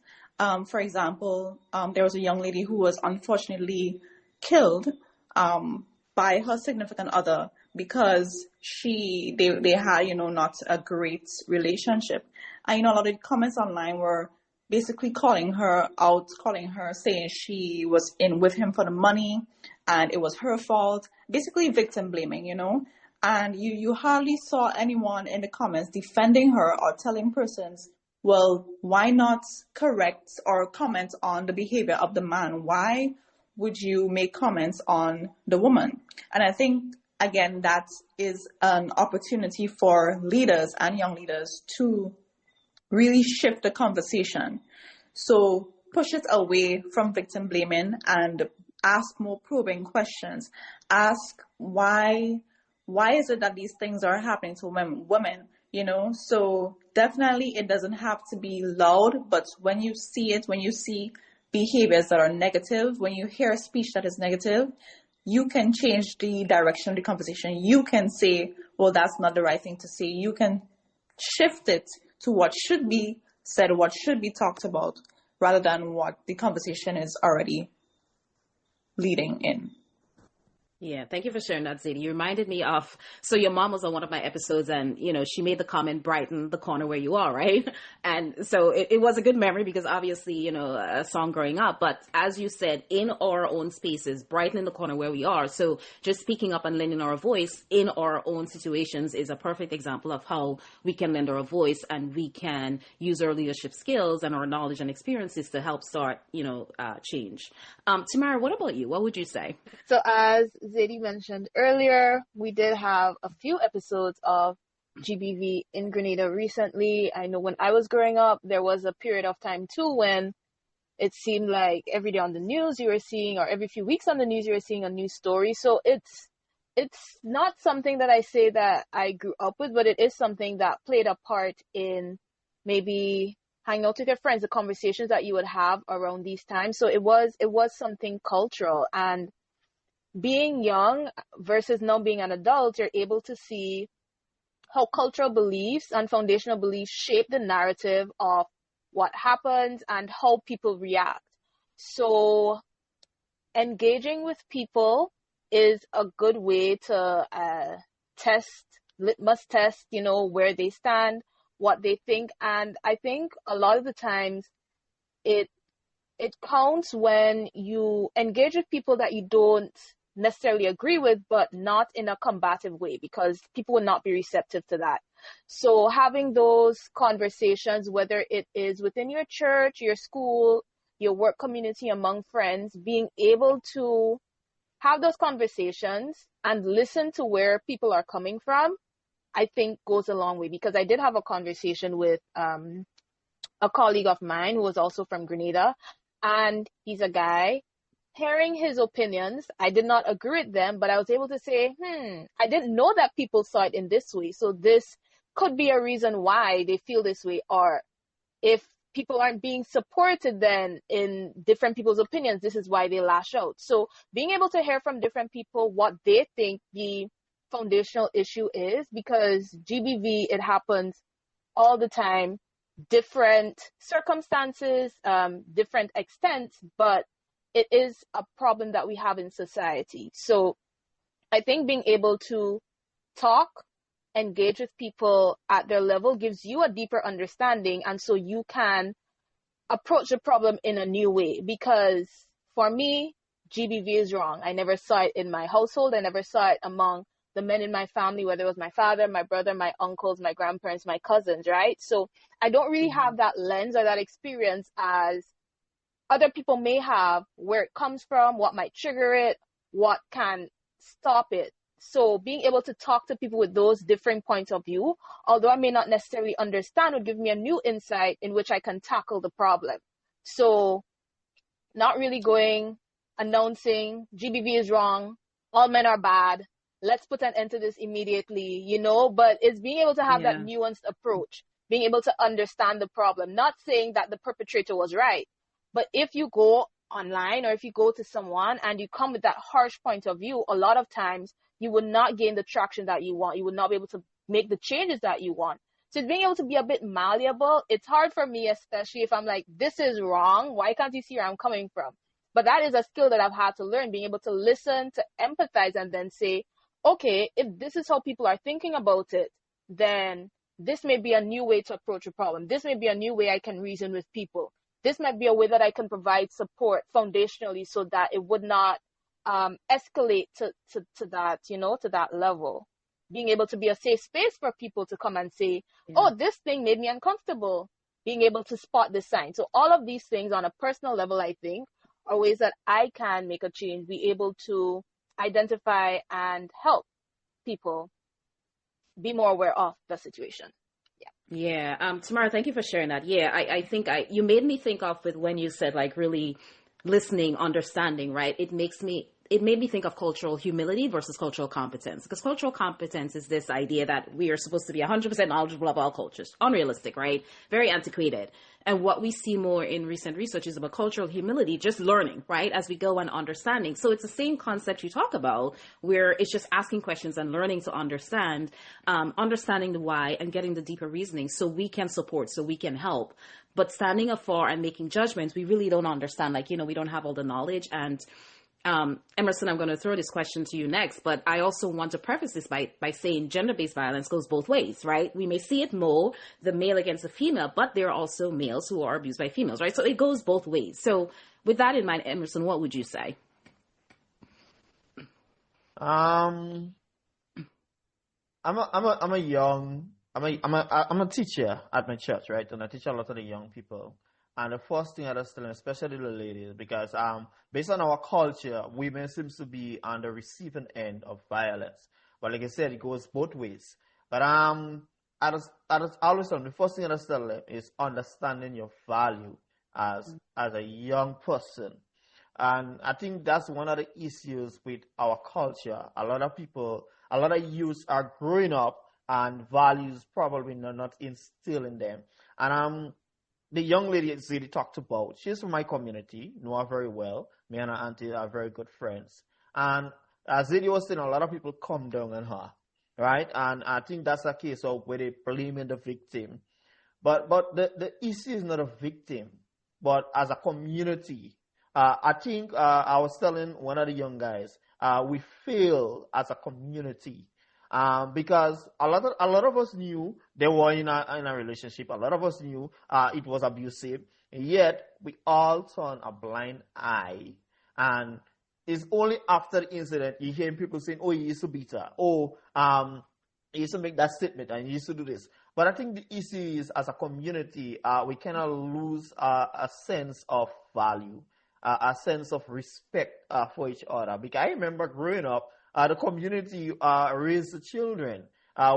For example, there was a young lady who was unfortunately killed by her significant other because they had, not a great relationship. And, a lot of the comments online were basically calling her out, saying she was in with him for the money and it was her fault, basically victim blaming, And you hardly saw anyone in the comments defending her or telling persons, well, why not correct or comment on the behavior of the man? Why would you make comments on the woman? And I think, again, that is an opportunity for leaders and young leaders to really shift the conversation. So push it away from victim blaming and ask more probing questions. Ask why is it that these things are happening to women, So definitely it doesn't have to be loud, but when you see it, when you see behaviors that are negative, when you hear a speech that is negative, you can change the direction of the conversation. You can say, well, that's not the right thing to say. You can shift it to what should be said, what should be talked about, rather than what the conversation is already leading in. Yeah, thank you for sharing that, Zadie. You reminded me of, so your mom was on one of my episodes and, she made the comment, brighten the corner where you are, right? And so it was a good memory because obviously, a song growing up, but as you said, in our own spaces, brightening the corner where we are. So just speaking up and lending our voice in our own situations is a perfect example of how we can lend our voice and we can use our leadership skills and our knowledge and experiences to help start, change. Tamara, what about you? What would you say? So as Zadie mentioned earlier, we did have a few episodes of GBV in Grenada recently. I know when I was growing up, there was a period of time too when it seemed like every day on the news you were seeing, or every few weeks on the news you were seeing a new story. So it's not something that I say that I grew up with, but it is something that played a part in maybe hanging out with your friends, the conversations that you would have around these times. So it was something cultural. And being young versus now being an adult, you're able to see how cultural beliefs and foundational beliefs shape the narrative of what happens and how people react. So engaging with people is a good way to litmus test, where they stand, what they think. And I think a lot of the times it counts when you engage with people that you don't necessarily agree with, but not in a combative way, because people will not be receptive to that. So having those conversations, whether it is within your church, your school, your work community, among friends, being able to have those conversations and listen to where people are coming from, I think goes a long way. Because I did have a conversation with a colleague of mine who was also from Grenada, and he's a guy. Hearing his opinions, I did not agree with them, but I was able to say, I didn't know that people saw it in this way. So this could be a reason why they feel this way. Or if people aren't being supported then in different people's opinions, this is why they lash out. So being able to hear from different people what they think the foundational issue is, because GBV, it happens all the time, different circumstances, different extents, but it is a problem that we have in society. So I think being able to talk, engage with people at their level gives you a deeper understanding, and so you can approach the problem in a new way. Because for me, GBV is wrong. I never saw it in my household. I never saw it among the men in my family, whether it was my father, my brother, my uncles, my grandparents, my cousins, right? So I don't really have that lens or that experience as other people may have, where it comes from, what might trigger it, what can stop it. So being able to talk to people with those different points of view, although I may not necessarily understand, would give me a new insight in which I can tackle the problem. So not really announcing GBV is wrong, all men are bad, let's put an end to this immediately, but it's being able to have that nuanced approach, being able to understand the problem, not saying that the perpetrator was right. But if you go online or if you go to someone and you come with that harsh point of view, a lot of times you will not gain the traction that you want. You will not be able to make the changes that you want. So being able to be a bit malleable, it's hard for me, especially if I'm like, this is wrong. Why can't you see where I'm coming from? But that is a skill that I've had to learn, being able to listen, to empathize, and then say, okay, if this is how people are thinking about it, then this may be a new way to approach a problem. This may be a new way I can reason with people. This might be a way that I can provide support foundationally so that it would not escalate to that, to that level. Being able to be a safe space for people to come and say, oh, this thing made me uncomfortable. Being able to spot the sign. So all of these things on a personal level, I think, are ways that I can make a change, be able to identify and help people be more aware of the situation. Yeah. Tamara, thank you for sharing that. Yeah, I think you made me think of with when you said like really listening, understanding, right? It made me think of cultural humility versus cultural competence, because cultural competence is this idea that we are supposed to be 100% knowledgeable of all cultures. Unrealistic, right? Very antiquated. And what we see more in recent research is about cultural humility, just learning, right? As we go and understanding. So it's the same concept you talk about, where it's just asking questions and learning to understand, understanding the why and getting the deeper reasoning so we can support, so we can help. But standing afar and making judgments, we really don't understand. Like, we don't have all the knowledge. And Emerson, I'm going to throw this question to you next, but I also want to preface this by saying gender-based violence goes both ways, right? We may see it more, the male against the female, but there are also males who are abused by females, right? So it goes both ways. So with that in mind, Emerson, what would you say? I'm a teacher at my church, right? And I teach a lot of the young people. And the first thing I just tell them, especially the ladies, because based on our culture, women seems to be on the receiving end of violence. But like I said, it goes both ways. But I just always tell them, the first thing I just tell them is understanding your value as a young person. And I think that's one of the issues with our culture. A lot of youths are growing up and values probably not instilled in them. And the young lady Zidi talked about, she's from my community, know her very well. Me and her auntie are very good friends. And as Zidi was saying, a lot of people come down on her, right? And I think that's a case of where they blaming the victim. But the issue is not a victim, but as a community. I think I was telling one of the young guys, we fail as a community. Because a lot of us knew they were in a relationship. A lot of us knew it was abusive. And yet we all turn a blind eye. And it's only after the incident you hear people saying, "Oh, he used to beat her." "Oh, he used to make that statement and he used to do this. But I think the issue is, as a community, we cannot lose a sense of value, a sense of respect for each other. Because I remember growing up, the community raised the children.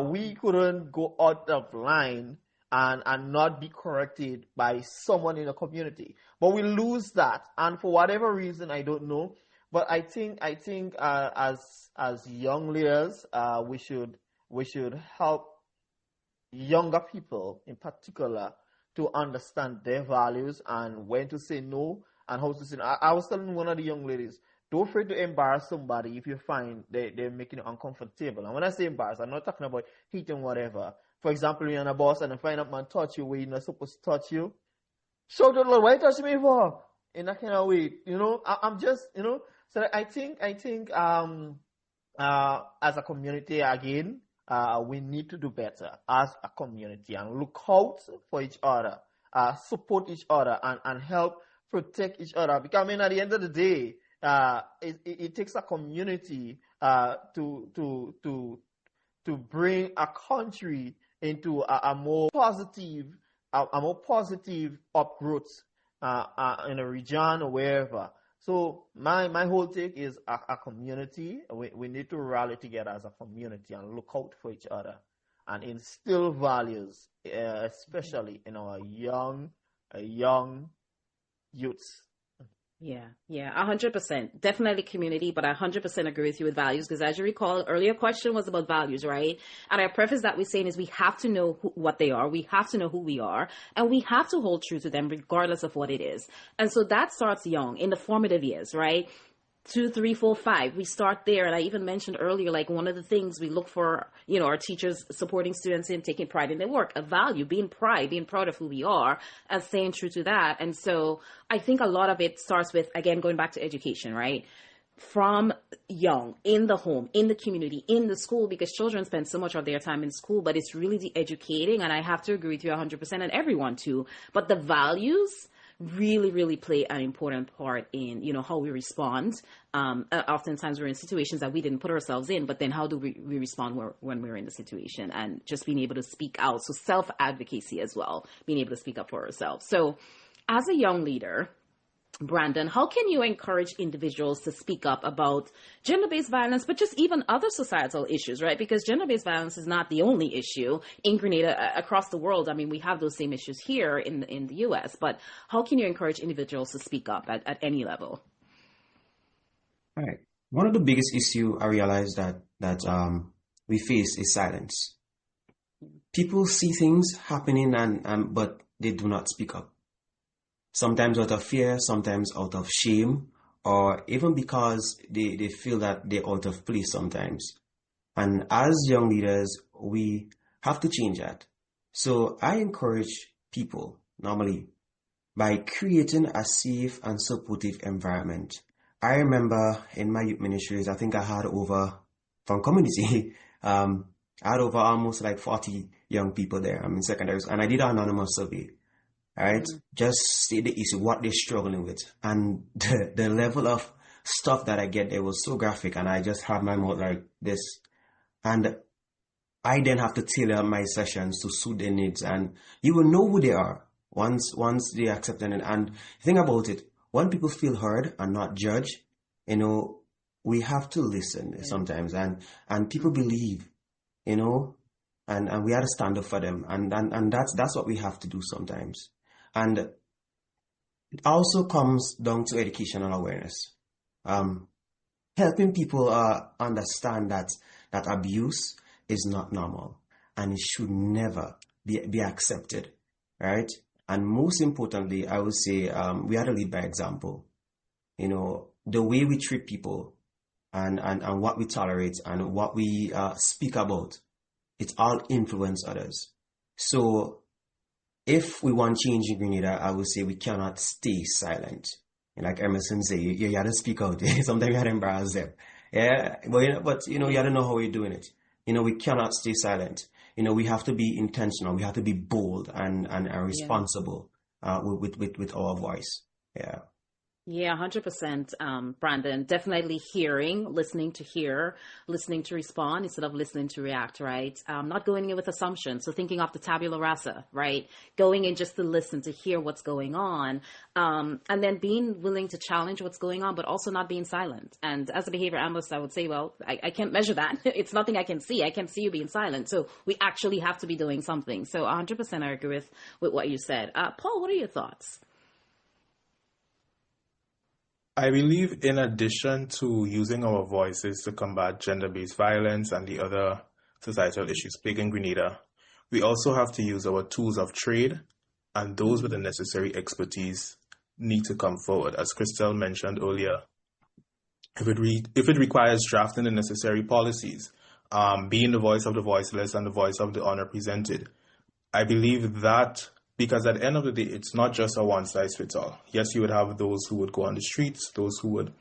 We couldn't go out of line and not be corrected by someone in the community. But we lose that, and for whatever reason, I don't know. But I think as young leaders, we should help younger people in particular to understand their values and when to say no and how to say no. I was telling one of the young ladies, don't afraid to embarrass somebody if you find they're making you uncomfortable. And when I say embarrass, I'm not talking about hitting whatever. For example, you're on a bus and you find a man touch you where you're not supposed to touch you. Shout out, Lord, why you touch me for? In that kind of way, I'm just, So I think as a community again, we need to do better as a community and look out for each other, support each other, and help protect each other. Because at the end of the day, it takes a community to bring a country into a more positive upgrowth in a region or wherever. So my whole take is a community. We need to rally together as a community and look out for each other and instill values, especially in our young youths. Yeah, 100%. Definitely community, but I 100% agree with you with values, because as you recall, earlier question was about values, right? And I preface that with saying is we have to know what they are, we have to know who we are, and we have to hold true to them regardless of what it is. And so that starts young, in the formative years, right? 2, 3, 4, 5. We start there. And I even mentioned earlier, like one of the things we look for, our teachers supporting students in taking pride in their work, a value, being proud of who we are and staying true to that. And so I think a lot of it starts with, again, going back to education, right? From young, in the home, in the community, in the school, because children spend so much of their time in school, but it's really the educating. And I have to agree with you 100%, and everyone too. But the values really, really play an important part in, how we respond. Oftentimes we're in situations that we didn't put ourselves in, but then how do we respond when we're in the situation, and just being able to speak out. So self-advocacy as well, being able to speak up for ourselves. So as a young leader, Brandon, how can you encourage individuals to speak up about gender-based violence, but just even other societal issues, right? Because gender-based violence is not the only issue in Grenada, across the world. I mean, we have those same issues here in the U.S., but how can you encourage individuals to speak up at any level? All right. One of the biggest issue I realize that we face is silence. People see things happening but they do not speak up. Sometimes out of fear, sometimes out of shame, or even because they feel that they're out of place sometimes. And as young leaders, we have to change that. So I encourage people normally by creating a safe and supportive environment. I remember in my youth ministries, I think I had from community, I had over almost like 40 young people there. I'm in secondary school, and I did an anonymous survey. All right, just state the issue, what they're struggling with, and the level of stuff that I get there was so graphic, and I just have my mouth like this, and I then have to tailor my sessions to suit their needs, and you will know who they are once they accept it. And think about it, when people feel heard and not judged, we have to listen sometimes, and people believe, and we have to stand up for them, and that's what we have to do sometimes. And it also comes down to educational awareness, helping people understand that abuse is not normal and it should never be accepted, right? And most importantly, I would say we have to lead by example. The way we treat people and what we tolerate and what we speak about, it all influence others. So if we want change in Grenada, I would say we cannot stay silent. And like Emerson say, you have to speak out. Sometimes you have to embarrass them. Yeah, but you have to know how we're doing it. We cannot stay silent. We have to be intentional. We have to be bold and responsible with our voice. Yeah. Yeah, 100%, Brandon. Definitely listening to hear, listening to respond instead of listening to react, right? Not going in with assumptions. So thinking off the tabula rasa, right? Going in just to listen, to hear what's going on. And then being willing to challenge what's going on, but also not being silent. And as a behavior analyst, I would say, well, I can't measure that. It's nothing I can see. I can see you being silent. So we actually have to be doing something. So 100% I agree with what you said. Paul, what are your thoughts? I believe in addition to using our voices to combat gender-based violence and the other societal issues plaguing Grenada, we also have to use our tools of trade, and those with the necessary expertise need to come forward. As Crystal mentioned earlier, if it requires drafting the necessary policies, being the voice of the voiceless and the voice of the unrepresented, I believe that, because at the end of the day, it's not just a one-size-fits-all. Yes, you would have those who would go on the streets, those who would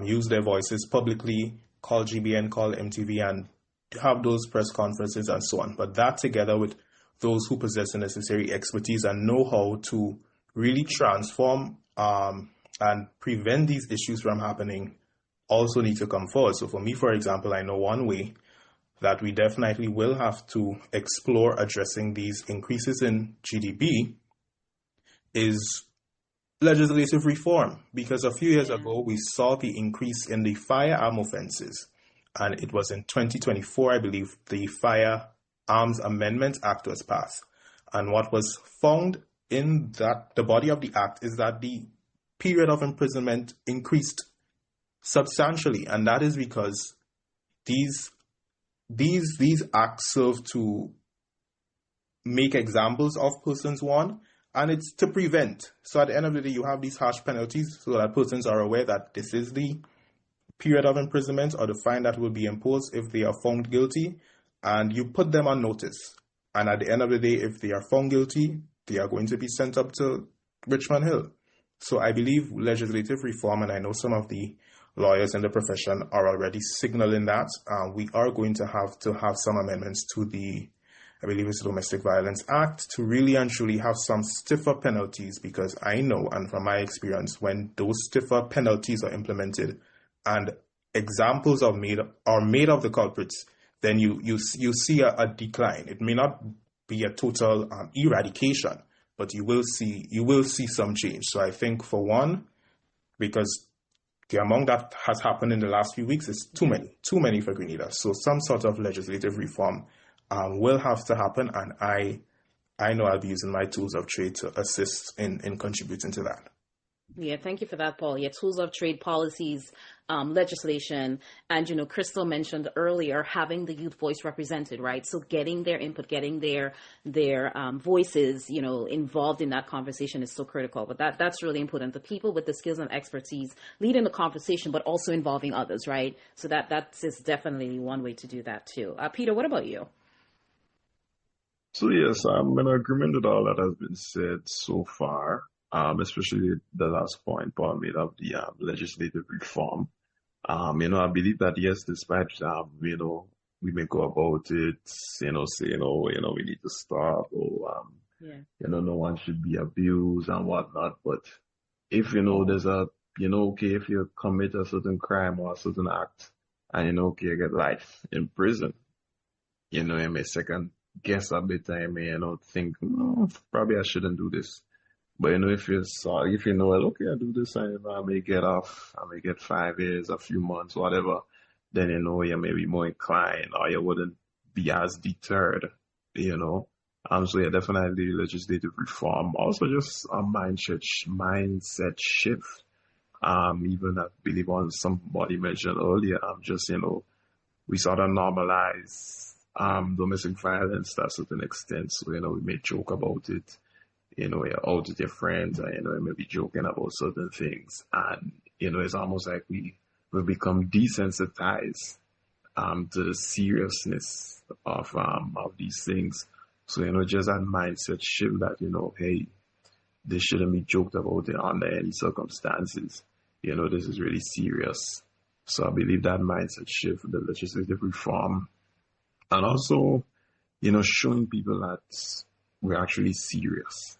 use their voices publicly, call GBN, call MTV, and have those press conferences and so on. But that, together with those who possess the necessary expertise and know how to really transform and prevent these issues from happening, also need to come forward. So for me, for example, I know one way that we definitely will have to explore addressing these increases in GDP is legislative reform. Because a few years ago, we saw the increase in the firearm offenses. And it was in 2024, I believe, the Firearms Amendment Act was passed. And what was found in the body of the act is that the period of imprisonment increased substantially. And that is because these acts serve to make examples of persons, one, and it's to prevent. So at the end of the day, you have these harsh penalties so that persons are aware that this is the period of imprisonment or the fine that will be imposed if they are found guilty, and you put them on notice. And at the end of the day, if they are found guilty, they are going to be sent up to Richmond Hill. So I believe legislative reform, and I know some of the lawyers in the profession are already signaling that we are going to have some amendments to I believe it's the Domestic Violence Act, to really and truly have some stiffer penalties, because I know, and from my experience, when those stiffer penalties are implemented and examples are made of the culprits, then you see a decline. It may not be a total eradication, but you will see some change. So I think, for one, because the amount that has happened in the last few weeks is too many for Grenada. So some sort of legislative reform will have to happen, and I know I'll be using my tools of trade to assist in contributing to that. Yeah, thank you for that, Paul. Yeah, tools of trade, policies, legislation, and Crystal mentioned earlier having the youth voice represented, right? So getting their input, getting their voices, involved in that conversation is so critical. But that's really important. The people with the skills and expertise leading the conversation, but also involving others, right? So that is definitely one way to do that too. Peter, what about you? So yes, I'm in agreement with all that has been said so far. Especially the last point Paul made of the legislative reform. I believe that yes, despite we may go about it, say we need to stop, or no one should be abused and whatnot. But if there's if you commit a certain crime or a certain act, and you get life in prison, you may second guess a bit, I may think probably I shouldn't do this. But if you okay, I do this, and I may get off, I may get 5 years, a few months, whatever, then you may be more inclined, or you wouldn't be as deterred, So yeah, definitely legislative reform. Also just a mindset shift. Even I believe on somebody mentioned earlier, we sort of normalize domestic violence to a certain extent. So we may joke about it. You're out with your friends, and you may be joking about certain things, and it's almost like we've become desensitized to the seriousness of these things. So just that mindset shift that hey, this shouldn't be joked about under any circumstances. This is really serious. So I believe that mindset shift, the legislative reform, and also showing people that we're actually serious.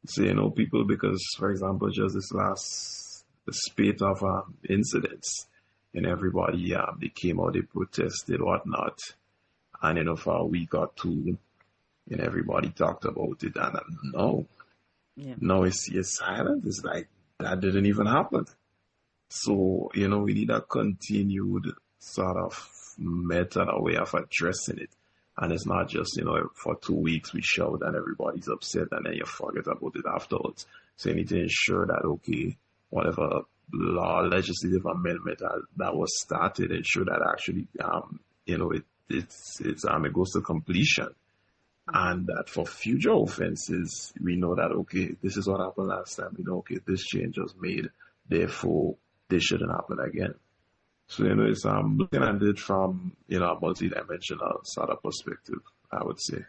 So, people, because, for example, just this last spate of incidents, and everybody they came out, they protested, whatnot, and for a week or two, and everybody talked about it, and no, it's silent. It's like that didn't even happen. So we need a continued sort of method or way of addressing it. And it's not just, for 2 weeks we shout and everybody's upset and then you forget about it afterwards. So you need to ensure that, okay, whatever legislative amendment that was started, ensure that actually, it goes to completion. And that for future offenses, we know that, okay, this is what happened last time. Okay, this change was made. Therefore, this shouldn't happen again. So, it's looking at it from, a multidimensional sort of perspective, I would say.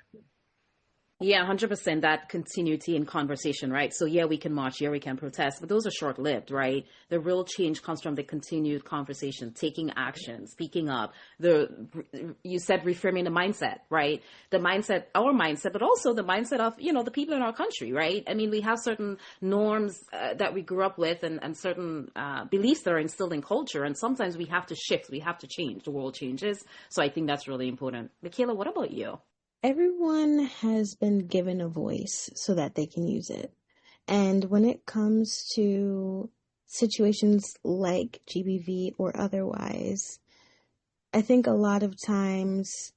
Yeah, 100% that continuity in conversation, right? So yeah, we can march, yeah, we can protest, but those are short-lived, right? The real change comes from the continued conversation, taking action, speaking up. You said reframing the mindset, right? The mindset, our mindset, but also the mindset of, the people in our country, right? I mean, we have certain norms that we grew up with and certain beliefs that are instilled in culture. And sometimes we have to shift, we have to change. The world changes. So I think that's really important. Michaela, what about you? Everyone has been given a voice so that they can use it. And when it comes to situations like GBV or otherwise, I think a lot of times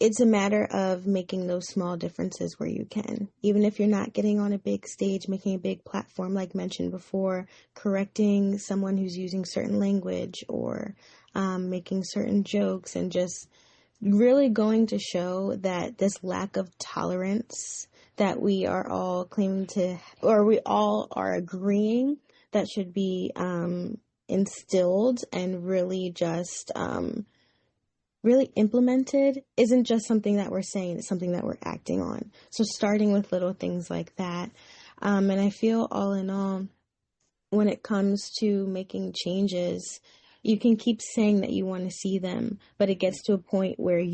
it's a matter of making those small differences where you can. Even if you're not getting on a big stage, making a big platform, like mentioned before, correcting someone who's using certain language or making certain jokes and just really going to show that this lack of tolerance that we are all claiming to, or we all are agreeing that should be instilled and really just really implemented, isn't just something that we're saying, it's something that we're acting on. So starting with little things like that. And I feel all in all, when it comes to making changes, you can keep saying that you want to see them, but it gets to a point where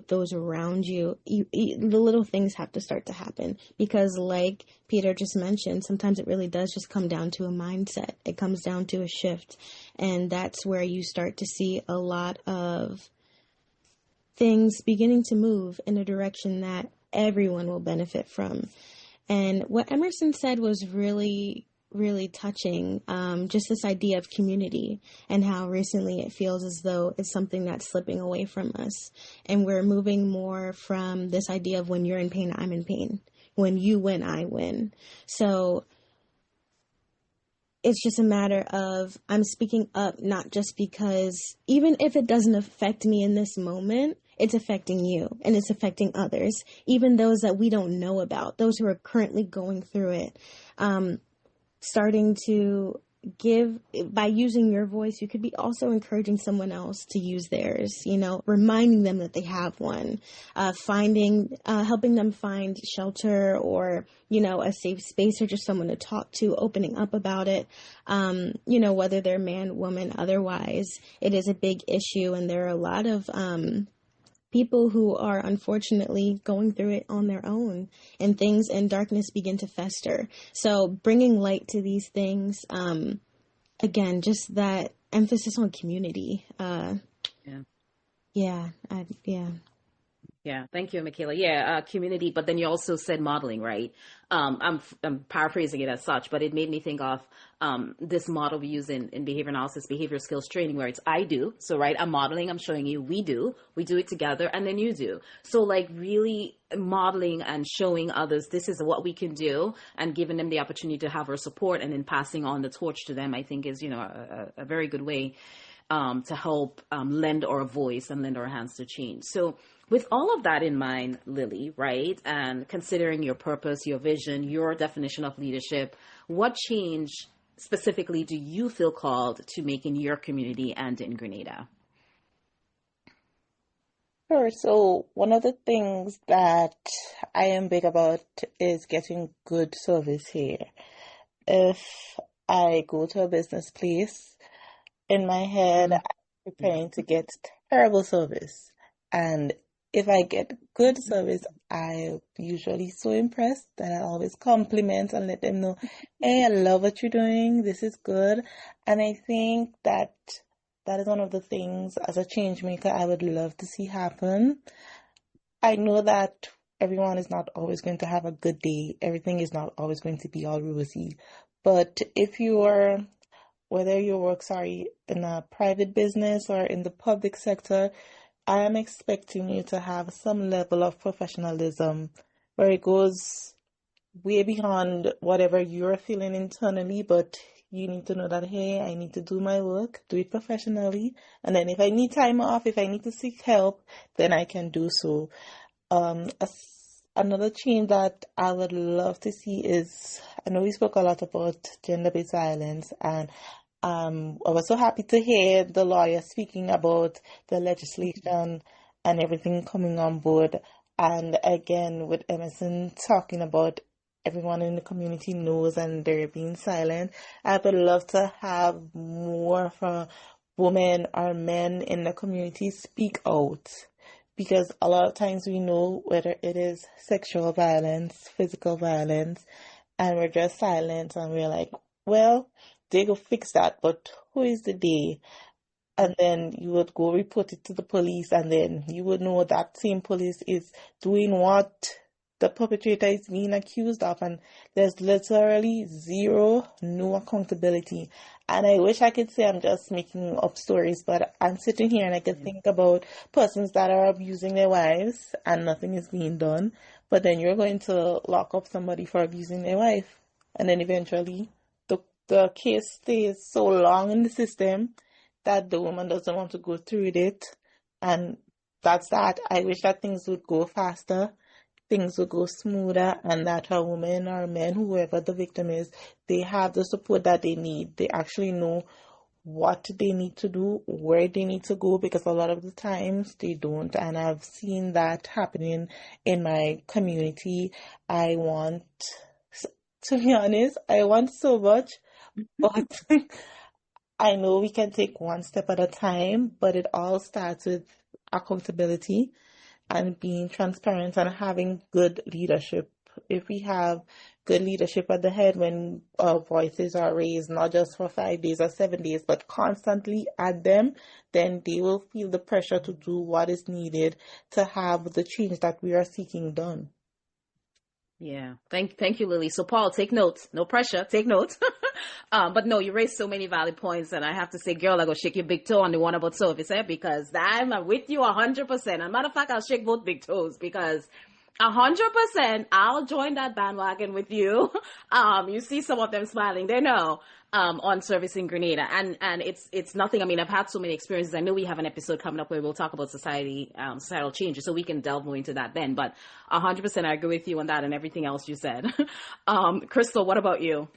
those around you, the little things have to start to happen. Because like Peter just mentioned, sometimes it really does just come down to a mindset. It comes down to a shift. And that's where you start to see a lot of things beginning to move in a direction that everyone will benefit from. And what Emerson said was really touching, just this idea of community and how recently it feels as though it's something that's slipping away from us. And we're moving more from this idea of when you're in pain, I'm in pain. When you win, I win. So it's just a matter of I'm speaking up, not just because even if it doesn't affect me in this moment, it's affecting you and it's affecting others, even those that we don't know about, those who are currently going through it. Starting to give, by using your voice, you could be also encouraging someone else to use theirs, reminding them that they have one, helping them find shelter or, a safe space or just someone to talk to, opening up about it, whether they're man, woman, otherwise, it is a big issue. And there are a lot of, people who are unfortunately going through it on their own, and things in darkness begin to fester. So bringing light to these things, again, just that emphasis on community. Yeah, thank you, Michaela. Yeah, community, but then you also said modeling, right? I'm paraphrasing it as such, but it made me think of this model we use in behavior analysis, behavior skills training, where it's I do. So, right, I'm modeling, I'm showing you, we do it together, and then you do. So, like, really modeling and showing others this is what we can do, and giving them the opportunity to have our support, and then passing on the torch to them, I think is, a very good way to help lend our voice and lend our hands to change. So with all of that in mind, Lily, right, and considering your purpose, your vision, your definition of leadership, what change specifically do you feel called to make in your community and in Grenada? Sure. So one of the things that I am big about is getting good service here. If I go to a business place, in my head, I'm preparing to get terrible service. And if I get good service, I'm usually so impressed that I always compliment and let them know, hey, I love what you're doing. This is good. And I think that that is one of the things as a change maker I would love to see happen. I know that everyone is not always going to have a good day. Everything is not always going to be all rosy. But if whether you work, in a private business or in the public sector, I am expecting you to have some level of professionalism where it goes way beyond whatever you're feeling internally, but you need to know that, hey, I need to do my work, do it professionally, and then if I need time off, if I need to seek help, then I can do so. Another change that I would love to see is, I know we spoke a lot about gender-based violence, and I was so happy to hear the lawyer speaking about the legislation and everything coming on board. And again, with Emerson talking about everyone in the community knows and they're being silent, I would love to have more from women or men in the community speak out. Because a lot of times we know whether it is sexual violence, physical violence, and we're just silent and we're like, well, they go fix that, but who is the they? And then you would go report it to the police, and then you would know that same police is doing what the perpetrator is being accused of, and there's literally no accountability. And I wish I could say I'm just making up stories, but I'm sitting here and I can think about persons that are abusing their wives and nothing is being done. But then you're going to lock up somebody for abusing their wife, and then eventually the case stays so long in the system that the woman doesn't want to go through it. And that's that. I wish that things would go faster, things would go smoother, and that a woman or man, whoever the victim is, they have the support that they need. They actually know what they need to do, where they need to go, because a lot of the times they don't. And I've seen that happening in my community. To be honest, I want so much, but I know we can take one step at a time, but it all starts with accountability and being transparent and having good leadership. If we have good leadership at the head when our voices are raised, not just for 5 days or 7 days, but constantly at them, then they will feel the pressure to do what is needed to have the change that we are seeking done. Yeah. Thank you, Lily. So Paul, take notes. No pressure. Take notes. But no, you raised so many valid points, and I have to say, girl, I go shake your big toe on the one about service, because I'm with you 100%. As a matter of fact, I'll shake both big toes, because 100%, I'll join that bandwagon with you. You see some of them smiling. They know. On service in Grenada, and it's nothing. I mean, I've had so many experiences. I know we have an episode coming up where we'll talk about societal changes, so we can delve more into that then. But 100%, I agree with you on that and everything else you said. Crystal, what about you?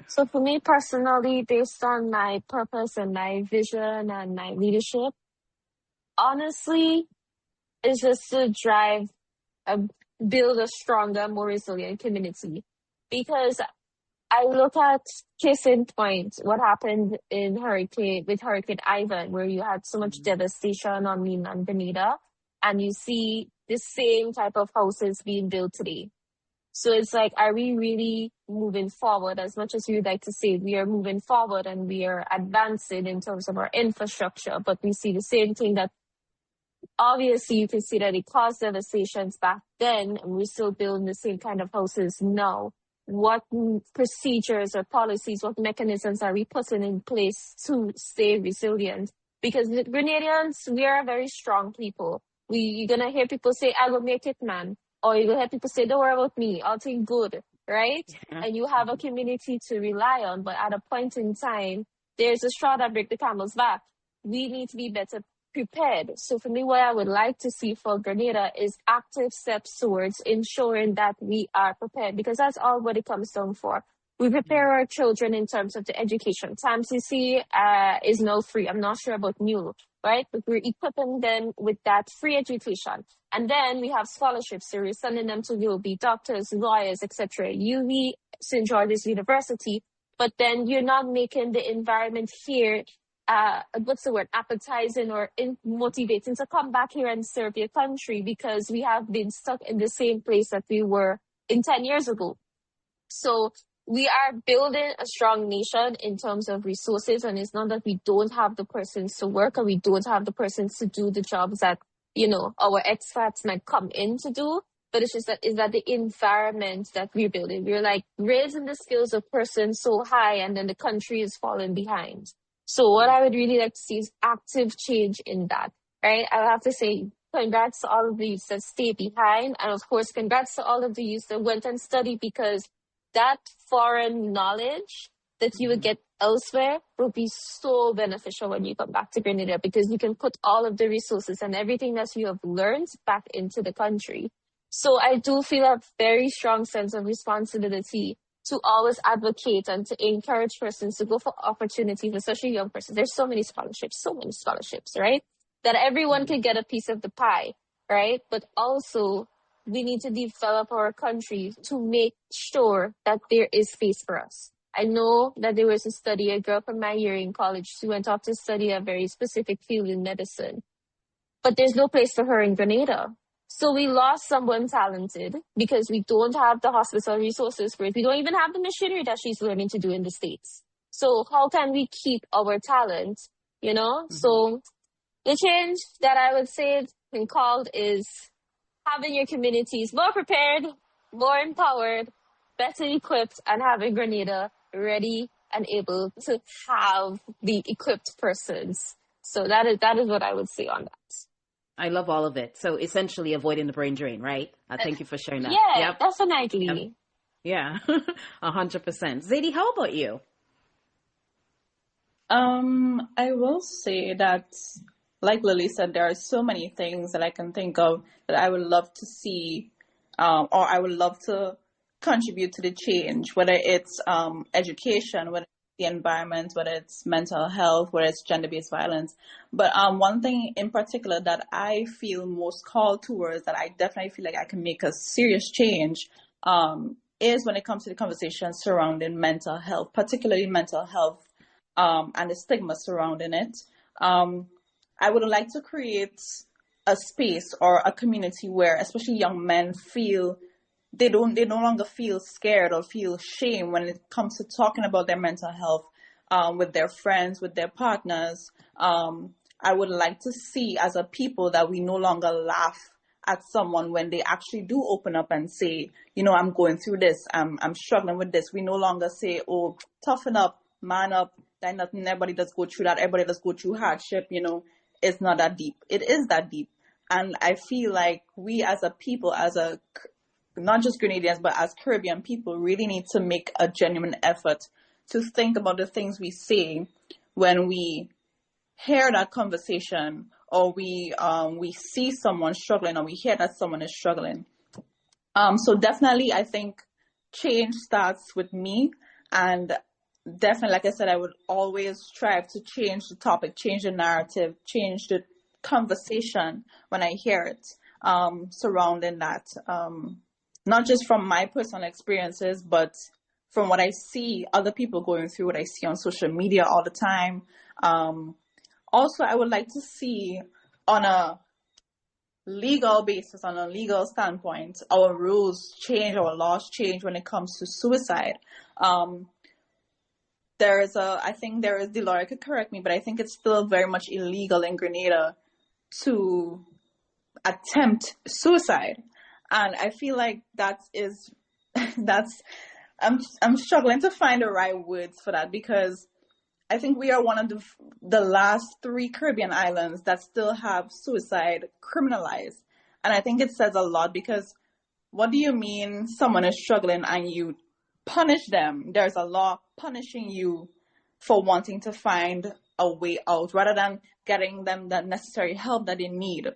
So for me personally, based on my purpose and my vision and my leadership, honestly, it's just to build a stronger, more resilient community, because I look at case in point, what happened with Hurricane Ivan, where you had so much devastation on mainland Grenada, and you see the same type of houses being built today. So it's like, are we really moving forward? As much as we would like to say we are moving forward and we are advancing in terms of our infrastructure, but we see the same thing that obviously you can see that it caused devastations back then, and we're still building the same kind of houses now. What procedures or policies, what mechanisms are we putting in place to stay resilient? Because with Grenadians, we are a very strong people. You're going to hear people say, I will make it, man. Or you're going to hear people say, don't worry about me, I'll take good, right? Yeah. And you have a community to rely on. But at a point in time, there's a straw that breaks the camel's back. We need to be better prepared. So for me, what I would like to see for Grenada is active steps towards ensuring that we are prepared, because that's all what it comes down for. We prepare our children in terms of the education. TAMCC is now free. I'm not sure about new, right? But we're equipping them with that free education. And then we have scholarships, so we're sending them to be doctors, lawyers, etc. UV, St. George's University. But then you're not making the environment here what's the word, appetizing or motivating to come back here and serve your country, because we have been stuck in the same place that we were in 10 years ago. So we are building a strong nation in terms of resources, and it's not that we don't have the persons to work or we don't have the persons to do the jobs that, our expats might come in to do, but it's just that the environment that we're building. We're like raising the skills of persons so high, and then the country is falling behind. So what I would really like to see is active change in that, right? I would have to say congrats to all of the youths that stay behind, and of course, congrats to all of the youths that went and studied, because that foreign knowledge that you would get elsewhere will be so beneficial when you come back to Grenada, because you can put all of the resources and everything that you have learned back into the country. So I do feel a very strong sense of responsibility to always advocate and to encourage persons to go for opportunities, especially young persons. There's so many scholarships, right? That everyone can get a piece of the pie, right? But also, we need to develop our country to make sure that there is space for us. I know that there was a girl from my year in college, she went off to study a very specific field in medicine, but there's no place for her in Grenada. So we lost someone talented because we don't have the hospital resources for it. We don't even have the machinery that she's learning to do in the States. So how can we keep our talent, So the change that I would say and called is having your communities more prepared, more empowered, better equipped, and having Grenada ready and able to have the equipped persons. So that is what I would say on that. I love all of it. So essentially avoiding the brain drain, right? Thank you for sharing that. Yeah, yep. Definitely. Yep. Yeah, 100%. Zadie, how about you? I will say that, like Lily said, there are so many things that I can think of that I would love to see, or I would love to contribute to the change, whether it's education, whether it's the environment, whether it's mental health, whether it's gender-based violence. But one thing in particular that I feel most called towards, that I definitely feel like I can make a serious change, is when it comes to the conversation surrounding mental health, particularly mental health, and the stigma surrounding it. I would like to create a space or a community where especially young men feel they no longer feel scared or feel shame when it comes to talking about their mental health with their friends, with their partners. I would like to see as a people that we no longer laugh at someone when they actually do open up and say, I'm going through this, I'm struggling with this. We no longer say, oh, toughen up, man up, that nothing, everybody does go through that, everybody does go through hardship, it's not that deep. It is that deep. And I feel like we as a people, not just Grenadians, but as Caribbean people, really need to make a genuine effort to think about the things we say when we hear that conversation, or we see someone struggling, or we hear that someone is struggling. So definitely, I think change starts with me, and definitely, like I said, I would always strive to change the topic, change the narrative, change the conversation when I hear it surrounding that. Not just from my personal experiences, but from what I see other people going through, what I see on social media all the time. Also, I would like to see on a legal basis, on a legal standpoint, our rules change, our laws change when it comes to suicide. I think there is, the lawyer could correct me, but I think it's still very much illegal in Grenada to attempt suicide. And I feel like I'm struggling to find the right words for that, because I think we are one of the last 3 Caribbean islands that still have suicide criminalized. And I think it says a lot, because what do you mean someone is struggling and you punish them? There's a law punishing you for wanting to find a way out rather than getting them the necessary help that they need.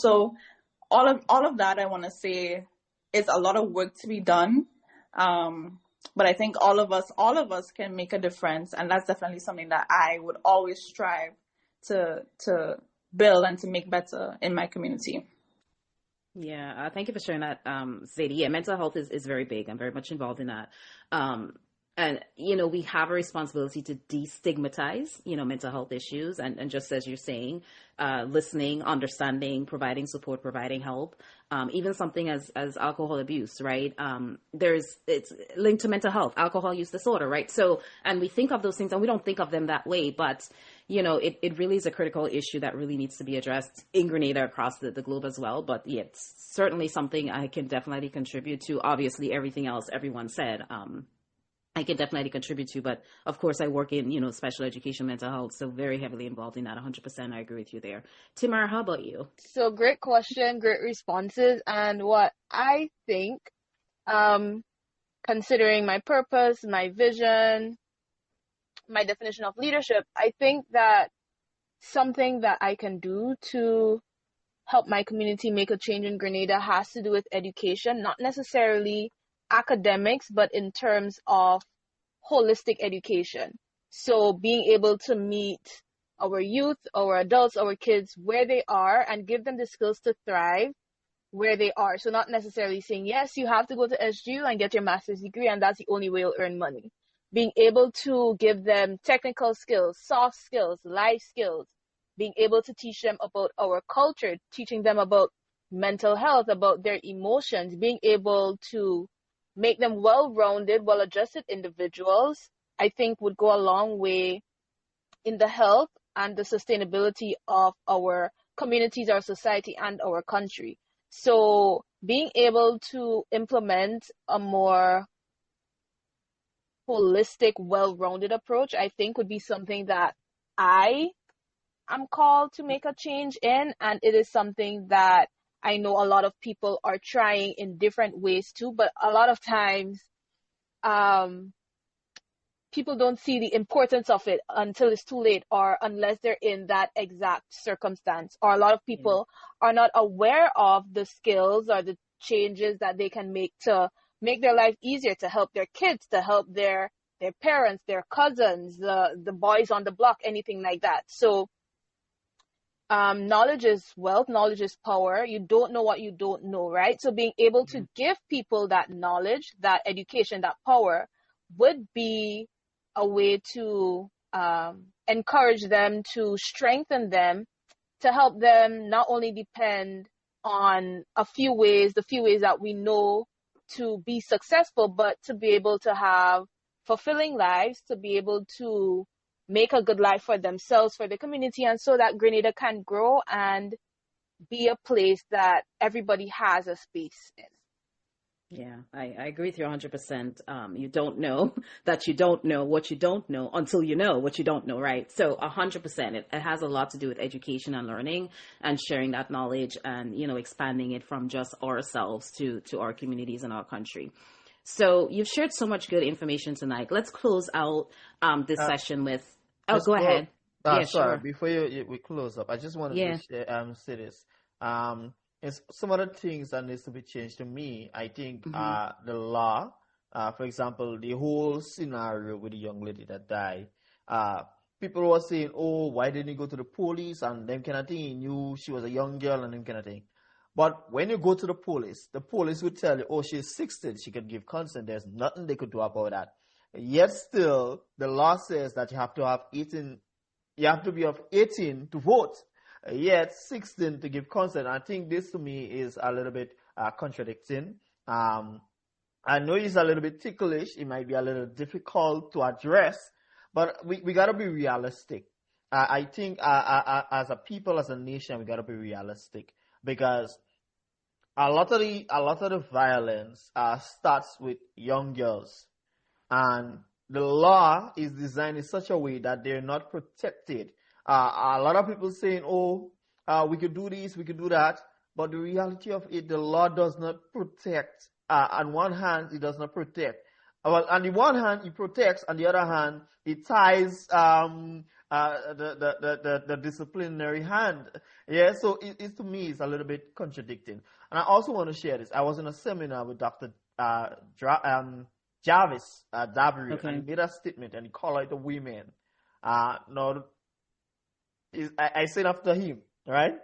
So all of that, I want to say, is a lot of work to be done. But I think all of us can make a difference. And that's definitely something that I would always strive to build and to make better in my community. Yeah, thank you for sharing that, Zadie. Yeah, mental health is very big. I'm very much involved in that. And, you know, we have a responsibility to destigmatize, you know, mental health issues. And just as you're saying, listening, understanding, providing support, providing help, even something as alcohol abuse, right? It's linked to mental health, alcohol use disorder, right? So, and we think of those things and we don't think of them that way, but, you know, it really is a critical issue that really needs to be addressed in Grenada, across the globe as well. But yeah, it's certainly something I can definitely contribute to. Obviously, everything else everyone said, I can definitely contribute to, but of course I work in, you know, special education, mental health, so very heavily involved in that. 100%. I agree with you there. Tamara, how about you? So great question, great responses. And what I think, considering my purpose, my vision, my definition of leadership, I think that something that I can do to help my community make a change in Grenada has to do with education, not necessarily academics, but in terms of holistic education. So being able to meet our youth, our adults, our kids where they are and give them the skills to thrive where they are. So not necessarily saying, yes, you have to go to SGU and get your master's degree and that's the only way you'll earn money. Being able to give them technical skills, soft skills, life skills, being able to teach them about our culture, teaching them about mental health, about their emotions, being able to make them well-rounded, well-adjusted individuals, I think would go a long way in the health and the sustainability of our communities, our society, and our country. So being able to implement a more holistic, well-rounded approach, I think would be something that I am called to make a change in, and it is something that I know a lot of people are trying in different ways too, but a lot of times people don't see the importance of it until it's too late or unless they're in that exact circumstance. Or a lot of people are not aware of the skills or the changes that they can make to make their life easier, to help their kids, to help their parents, their cousins, the boys on the block, anything like that. So knowledge is wealth, knowledge is power. You don't know what you don't know, right? So being able to give people that knowledge, that education, that power would be a way to encourage them, to strengthen them, to help them not only depend on the few ways that we know to be successful, but to be able to have fulfilling lives, to be able to make a good life for themselves, for the community, and so that Grenada can grow and be a place that everybody has a space in. Yeah, I agree with you 100%. You don't know that you don't know what you don't know until you know what you don't know, right? So 100%, it has a lot to do with education and learning and sharing that knowledge and, you know, expanding it from just ourselves to our communities and our country. So you've shared so much good information tonight. Let's close out this session with... Oh, go ahead. Sorry, sure. before we close up, I just wanted to say this. It's some other things that needs to be changed to me. I think the law, for example, the whole scenario with the young lady that died, people were saying, oh, why didn't you go to the police and them kind of thing? You knew she was a young girl and them kind of thing. But when you go to the police would tell you, oh, she's 16, she could give consent. There's nothing they could do about that. Yet still, the law says that you have to be of 18 to vote. Yet 16 to give consent. I think this to me is a little bit contradicting. I know it's a little bit ticklish. It might be a little difficult to address, but we got to be realistic. I think as a people, as a nation, we got to be realistic because a lot of the violence starts with young girls. And the law is designed in such a way that they're not protected. A lot of people saying, oh, we could do this, we could do that. But the reality of it, the law does not protect. On one hand, it does not protect. Well, on the one hand, it protects. On the other hand, it ties the disciplinary hand. Yeah, so it to me is a little bit contradicting. And I also want to share this. I was in a seminar with Dr. Jarvis Dabri, and he made a statement and he called out the women. I said after him, right?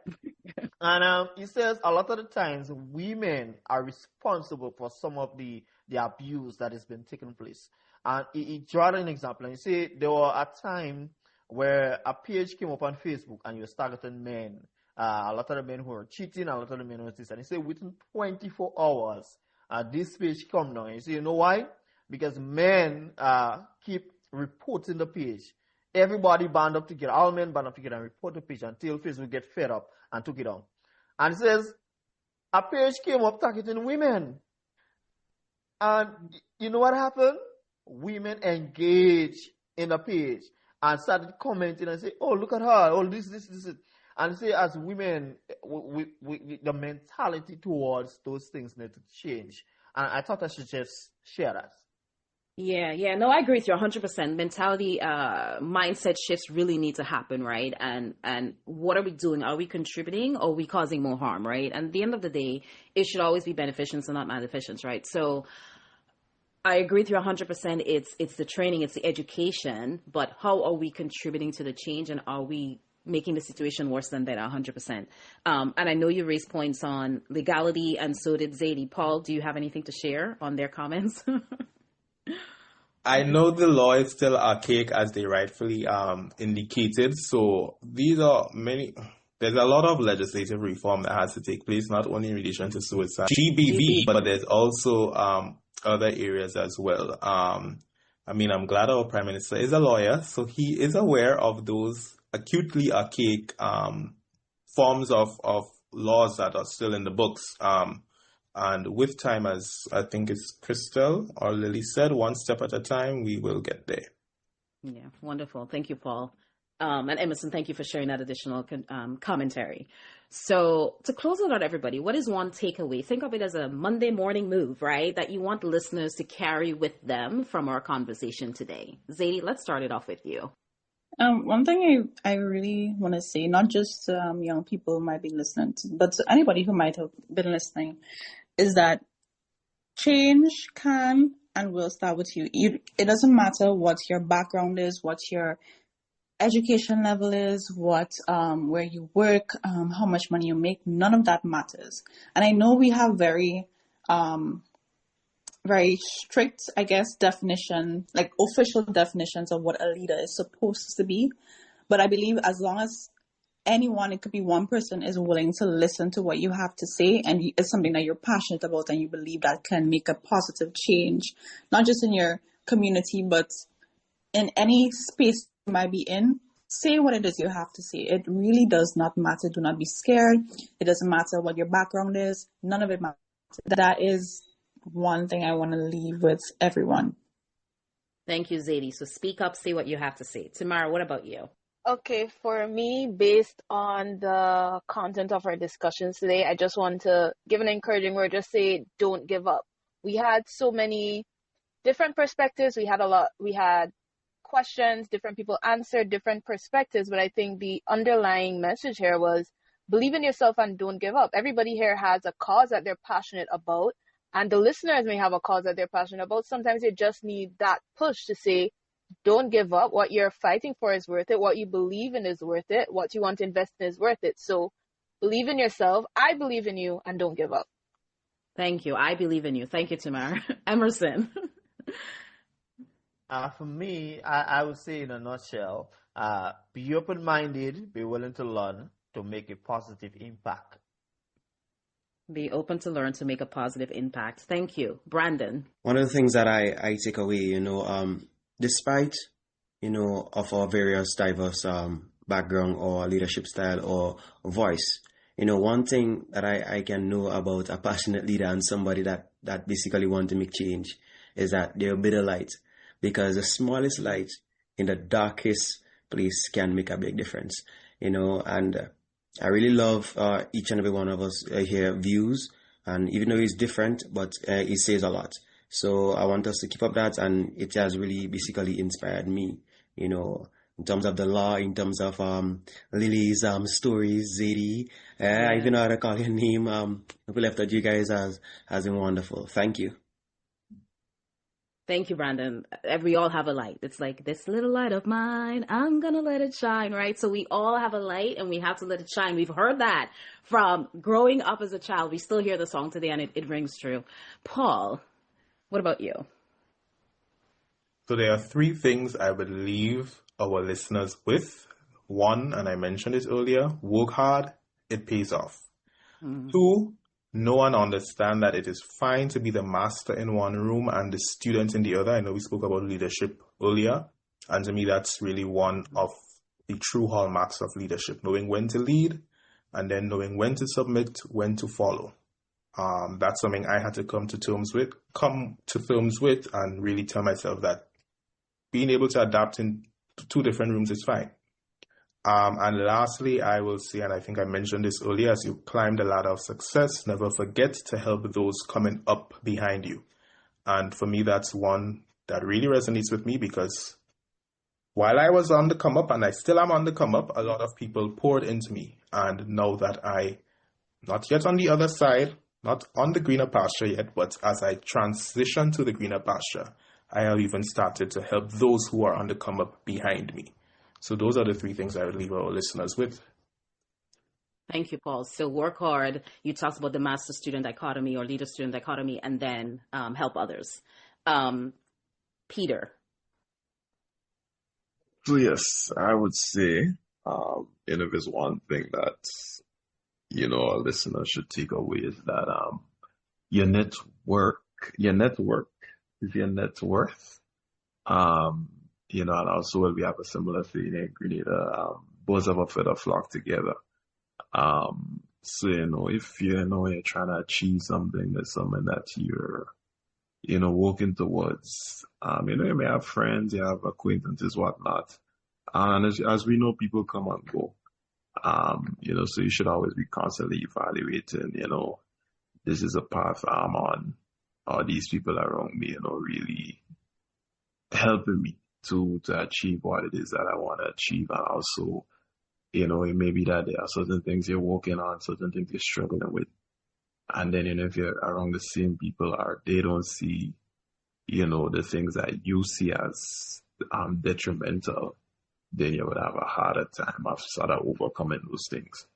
And he says a lot of the times women are responsible for some of the abuse that has been taking place. And he drawed an example. And he said there were a time where a page came up on Facebook and you were targeting men. A lot of the men who were cheating, a lot of the men who were this. And he said within 24 hours, this page come down. And he said, you know why? Because men keep reporting the page. Everybody band up together, all men band up together and report the page until Facebook get fed up and took it down. And it says, a page came up targeting women. And you know what happened? Women engaged in the page and started commenting and say, oh, look at her, oh, this. And say, as women, the mentality towards those things need to change. And I thought I should just share that. Yeah. No, I agree with you 100%. Mentality, mindset shifts really need to happen, right? And what are we doing? Are we contributing or are we causing more harm, right? And at the end of the day, it should always be beneficence and not maleficence, right? So I agree with you 100%. It's the training, it's the education, but how are we contributing to the change and are we making the situation worse than that 100%? And I know you raised points on legality and so did Zadie. Paul, do you have anything to share on their comments? I know the law is still archaic as they rightfully indicated. So there's a lot of legislative reform that has to take place, not only in relation to suicide, GBV, but there's also other areas as well. I'm glad our Prime Minister is a lawyer, so he is aware of those acutely archaic forms of laws that are still in the books. And with time, as I think it's Crystal or Lily said, one step at a time, we will get there. Yeah, wonderful. Thank you, Paul. And Emerson, thank you for sharing that additional commentary. So to close it out, everybody, what is one takeaway? Think of it as a Monday morning move, right? That you want listeners to carry with them from our conversation today. Zadie, let's start it off with you. One thing I really want to say, not just young people who might be listening, but to anybody who might have been listening, is that change can and will start with you. It doesn't matter what your background is, what your education level is, where you work, how much money you make. None of that matters. And I know we have very strict, I guess, definition, like official definitions of what a leader is supposed to be. But I believe as long as anyone, it could be one person, is willing to listen to what you have to say and it's something that you're passionate about and you believe that can make a positive change, not just in your community, but in any space you might be in, say what it is you have to say. It really does not matter. Do not be scared. It doesn't matter what your background is. None of it matters. That is one thing I want to leave with everyone. Thank you, Zadie. So speak up, say what you have to say. Tamara, what about you? Okay, for me, based on the content of our discussions today, I just want to give an encouraging word, just say, don't give up. We had so many different perspectives. We had questions, different people answered different perspectives, but I think the underlying message here was believe in yourself and don't give up. Everybody here has a cause that they're passionate about, and the listeners may have a cause that they're passionate about. Sometimes you just need that push to say, don't give up. What you're fighting for is worth it. What you believe in is worth it. What you want to invest in is worth it. So believe in yourself. I believe in you, and don't give up. Thank you. I believe in you. Thank you, Tamara. Emerson. For me, I would say in a nutshell, be open-minded, be willing to learn to make a positive impact. Be open to learn to make a positive impact. Thank you. Brandon. One of the things that I take away, despite, of our various diverse background or leadership style or voice, one thing that I can know about a passionate leader and somebody that basically want to make change is that they're a bit of light, because the smallest light in the darkest place can make a big difference, and I really love each and every one of us here views, and even though it's different, but it says a lot. So I want us to keep up that, and it has really basically inspired me, in terms of the law, in terms of Lily's stories, Zadie. I even know how to call your name. We left out you guys has been wonderful. Thank you. Thank you, Brandon. We all have a light. It's like, this little light of mine, I'm going to let it shine, right? So we all have a light and we have to let it shine. We've heard that from growing up as a child. We still hear the song today and it rings true. Paul, what about you? So there are three things I would leave our listeners with. One, and I mentioned it earlier, work hard, it pays off. Two, know and understand that it is fine to be the master in one room and the student in the other. I know we spoke about leadership earlier, and to me that's really one of the true hallmarks of leadership, knowing when to lead and then knowing when to submit, when to follow. That's something I had to come to terms with, and really tell myself that being able to adapt in two different rooms is fine. And lastly, I will say, and I think I mentioned this earlier, as you climb the ladder of success, never forget to help those coming up behind you. And for me, that's one that really resonates with me, because while I was on the come up, and I still am on the come up, a lot of people poured into me. And now that I, not yet on the other side, not on the greener pasture yet, but as I transition to the greener pasture, I have even started to help those who are on the come up behind me. So those are the three things I would leave our listeners with. Thank you, Paul. So work hard. You talked about the master-student dichotomy or leader-student dichotomy, and then help others. Peter. So yes, I would say, if there's one thing that, our listeners should take away is that your network is your net worth. And also we have a similar thing in Grenada, birds of a feather flock together. So, if you're trying to achieve something, there's something that you're, working towards. You may have friends, you have acquaintances, whatnot. And as we know, people come and go. So you should always be constantly evaluating, this is a path I'm on. Are these people around me, really helping me to achieve what it is that I want to achieve? And also, it may be that there are certain things you're working on, certain things you're struggling with. And then, if you're around the same people, or they don't see, the things that you see as detrimental, then you would have a harder time of sort of overcoming those things.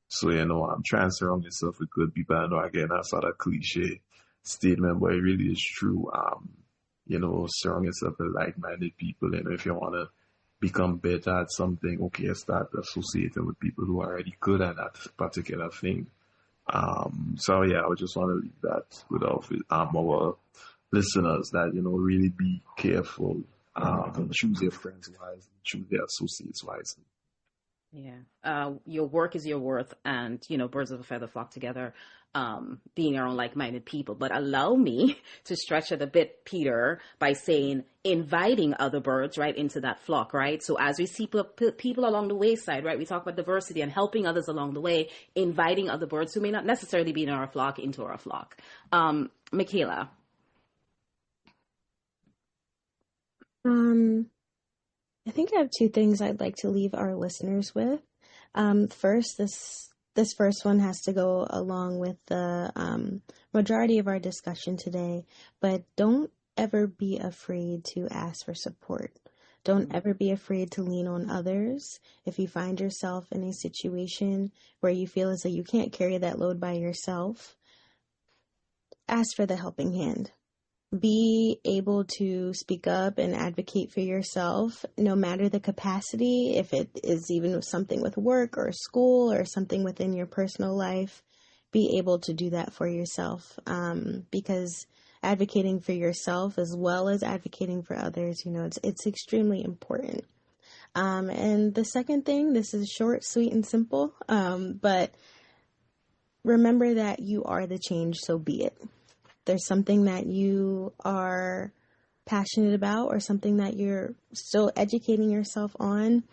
So, I'm trying to surround myself with good people. I know, again, that's sort of cliche statement, but it really is true. Surround yourself with like-minded people. If you want to become better at something, okay, start associating with people who are already good at that particular thing. So yeah, I would just want to leave that with our listeners, that, really be careful. Choose your friends wisely, choose your associates wisely. Yeah. Your work is your worth, and, birds of a feather flock together, being around like-minded people. But allow me to stretch it a bit, Peter, by saying inviting other birds right into that flock, right? So as we see people along the wayside, right, we talk about diversity and helping others along the way, inviting other birds who may not necessarily be in our flock into our flock. Michaela. I think I have two things I'd like to leave our listeners with. First, this first one has to go along with the majority of our discussion today, but don't ever be afraid to ask for support. Don't ever be afraid to lean on others. If you find yourself in a situation where you feel as though you can't carry that load by yourself, ask for the helping hand. Be able to speak up and advocate for yourself, no matter the capacity, if it is even something with work or school or something within your personal life. Be able to do that for yourself, because advocating for yourself as well as advocating for others, it's extremely important. And the second thing, this is short, sweet, and simple, but remember that you are the change, so be it. There's something that you are passionate about or something that you're still educating yourself on,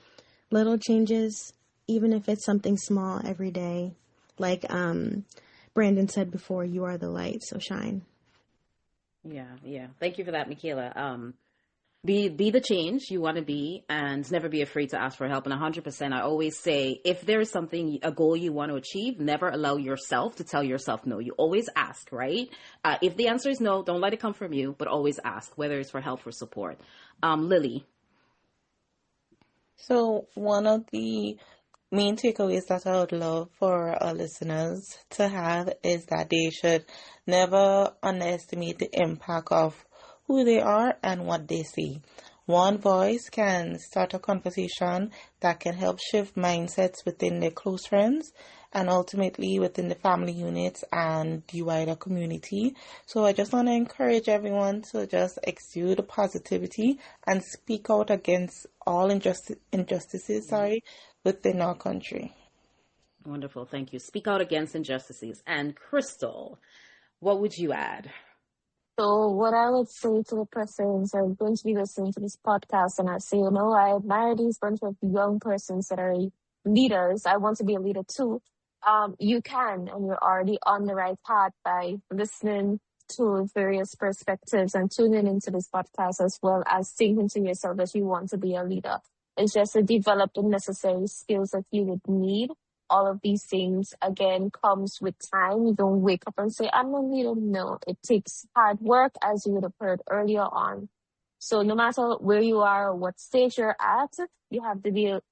little changes, even if it's something small every day. Like Brandon said before, you are the light, so shine. Yeah. Thank you for that, Michaela. Be the change you want to be, and never be afraid to ask for help. And 100%, I always say, if there is a goal you want to achieve, never allow yourself to tell yourself no. You always ask, right? If the answer is no, don't let it come from you, but always ask, whether it's for help or support. Lily. So one of the main takeaways that I would love for our listeners to have is that they should never underestimate the impact of who they are and what they see. One voice can start a conversation that can help shift mindsets within their close friends and ultimately within the family units and the wider community. So I just want to encourage everyone to just exude positivity and speak out against all injustices within our country. Wonderful. Thank you. Speak out against injustices. And Crystal, what would you add? So what I would say to the persons who are going to be listening to this podcast, and I say, I admire these bunch of young persons that are leaders. I want to be a leader too. You can, and you're already on the right path by listening to various perspectives and tuning into this podcast, as well as thinking to yourself that you want to be a leader. It's just to develop the necessary skills that you would need. All of these things, again, comes with time. You don't wake up and say, I'm a leader. No, it takes hard work, as you would have heard earlier on. So no matter where you are or what stage you're at, you have the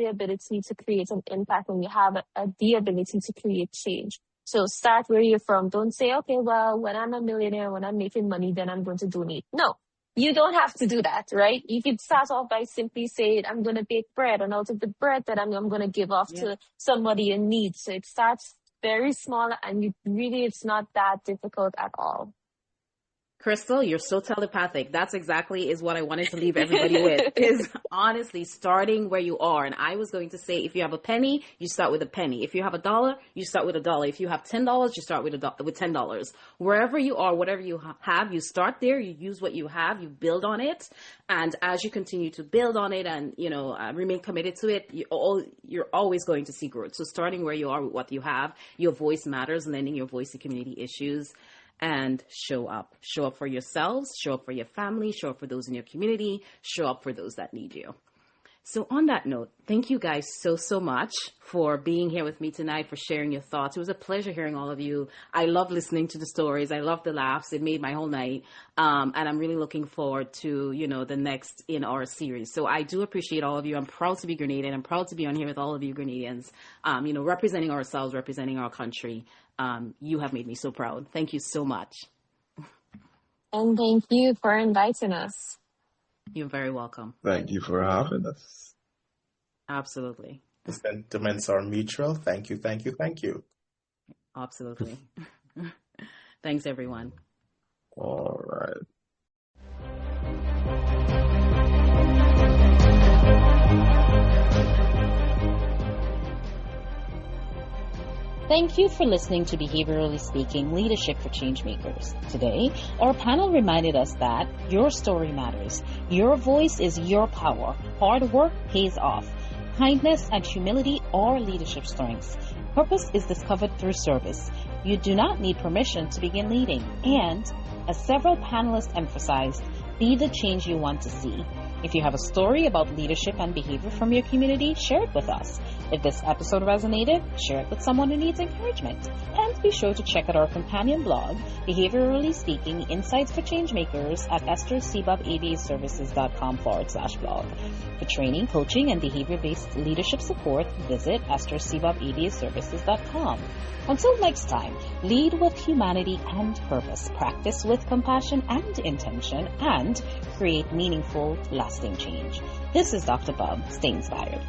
ability to create an impact, and you have the ability to create change. So start where you're from. Don't say, okay, well, when I'm a millionaire, when I'm making money, then I'm going to donate. No. You don't have to do that, right? You could start off by simply saying, I'm going to bake bread, and out of the bread that I'm going to give off to somebody in need. So it starts very small, and it's not that difficult at all. Crystal, you're so telepathic. That's exactly is what I wanted to leave everybody with, is honestly starting where you are. And I was going to say, if you have a penny, you start with a penny. If you have $1, you start with $1. If you have $10, you start with $10. Wherever you are, whatever you have, you start there, you use what you have, you build on it. And as you continue to build on it and, remain committed to it, you're always going to see growth. So starting where you are with what you have, your voice matters, lending your voice to community issues. And show up for yourselves, show up for your family, show up for those in your community, show up for those that need you. So on that note, thank you guys so much for being here with me tonight, for sharing your thoughts. It was a pleasure hearing all of you. I love listening to the stories. I love the laughs. It made my whole night. And I'm really looking forward to, the next in our series. So I do appreciate all of you. I'm proud to be Grenadian. I'm proud to be on here with all of you Grenadians, representing ourselves, representing our country. You have made me so proud. Thank you so much. And thank you for inviting us. You're very welcome. Thank you for having us. Absolutely. The sentiments are mutual. Thank you, thank you, thank you. Absolutely. Thanks, everyone. All right. Thank you for listening to Behaviorally Speaking, Leadership for Changemakers. Today, our panel reminded us that your story matters. Your voice is your power. Hard work pays off. Kindness and humility are leadership strengths. Purpose is discovered through service. You do not need permission to begin leading. And, as several panelists emphasized, be the change you want to see. If you have a story about leadership and behavior from your community, share it with us. If this episode resonated, share it with someone who needs encouragement. And be sure to check out our companion blog, Behaviorally Speaking, Insights for Changemakers at esthercbubbabaservices.com/blog. For training, coaching, and behavior-based leadership support, visit esthercbubbabaservices.com. Until next time, lead with humanity and purpose, practice with compassion and intention, and create meaningful, lasting change. This is Dr. Bubb. Stay inspired.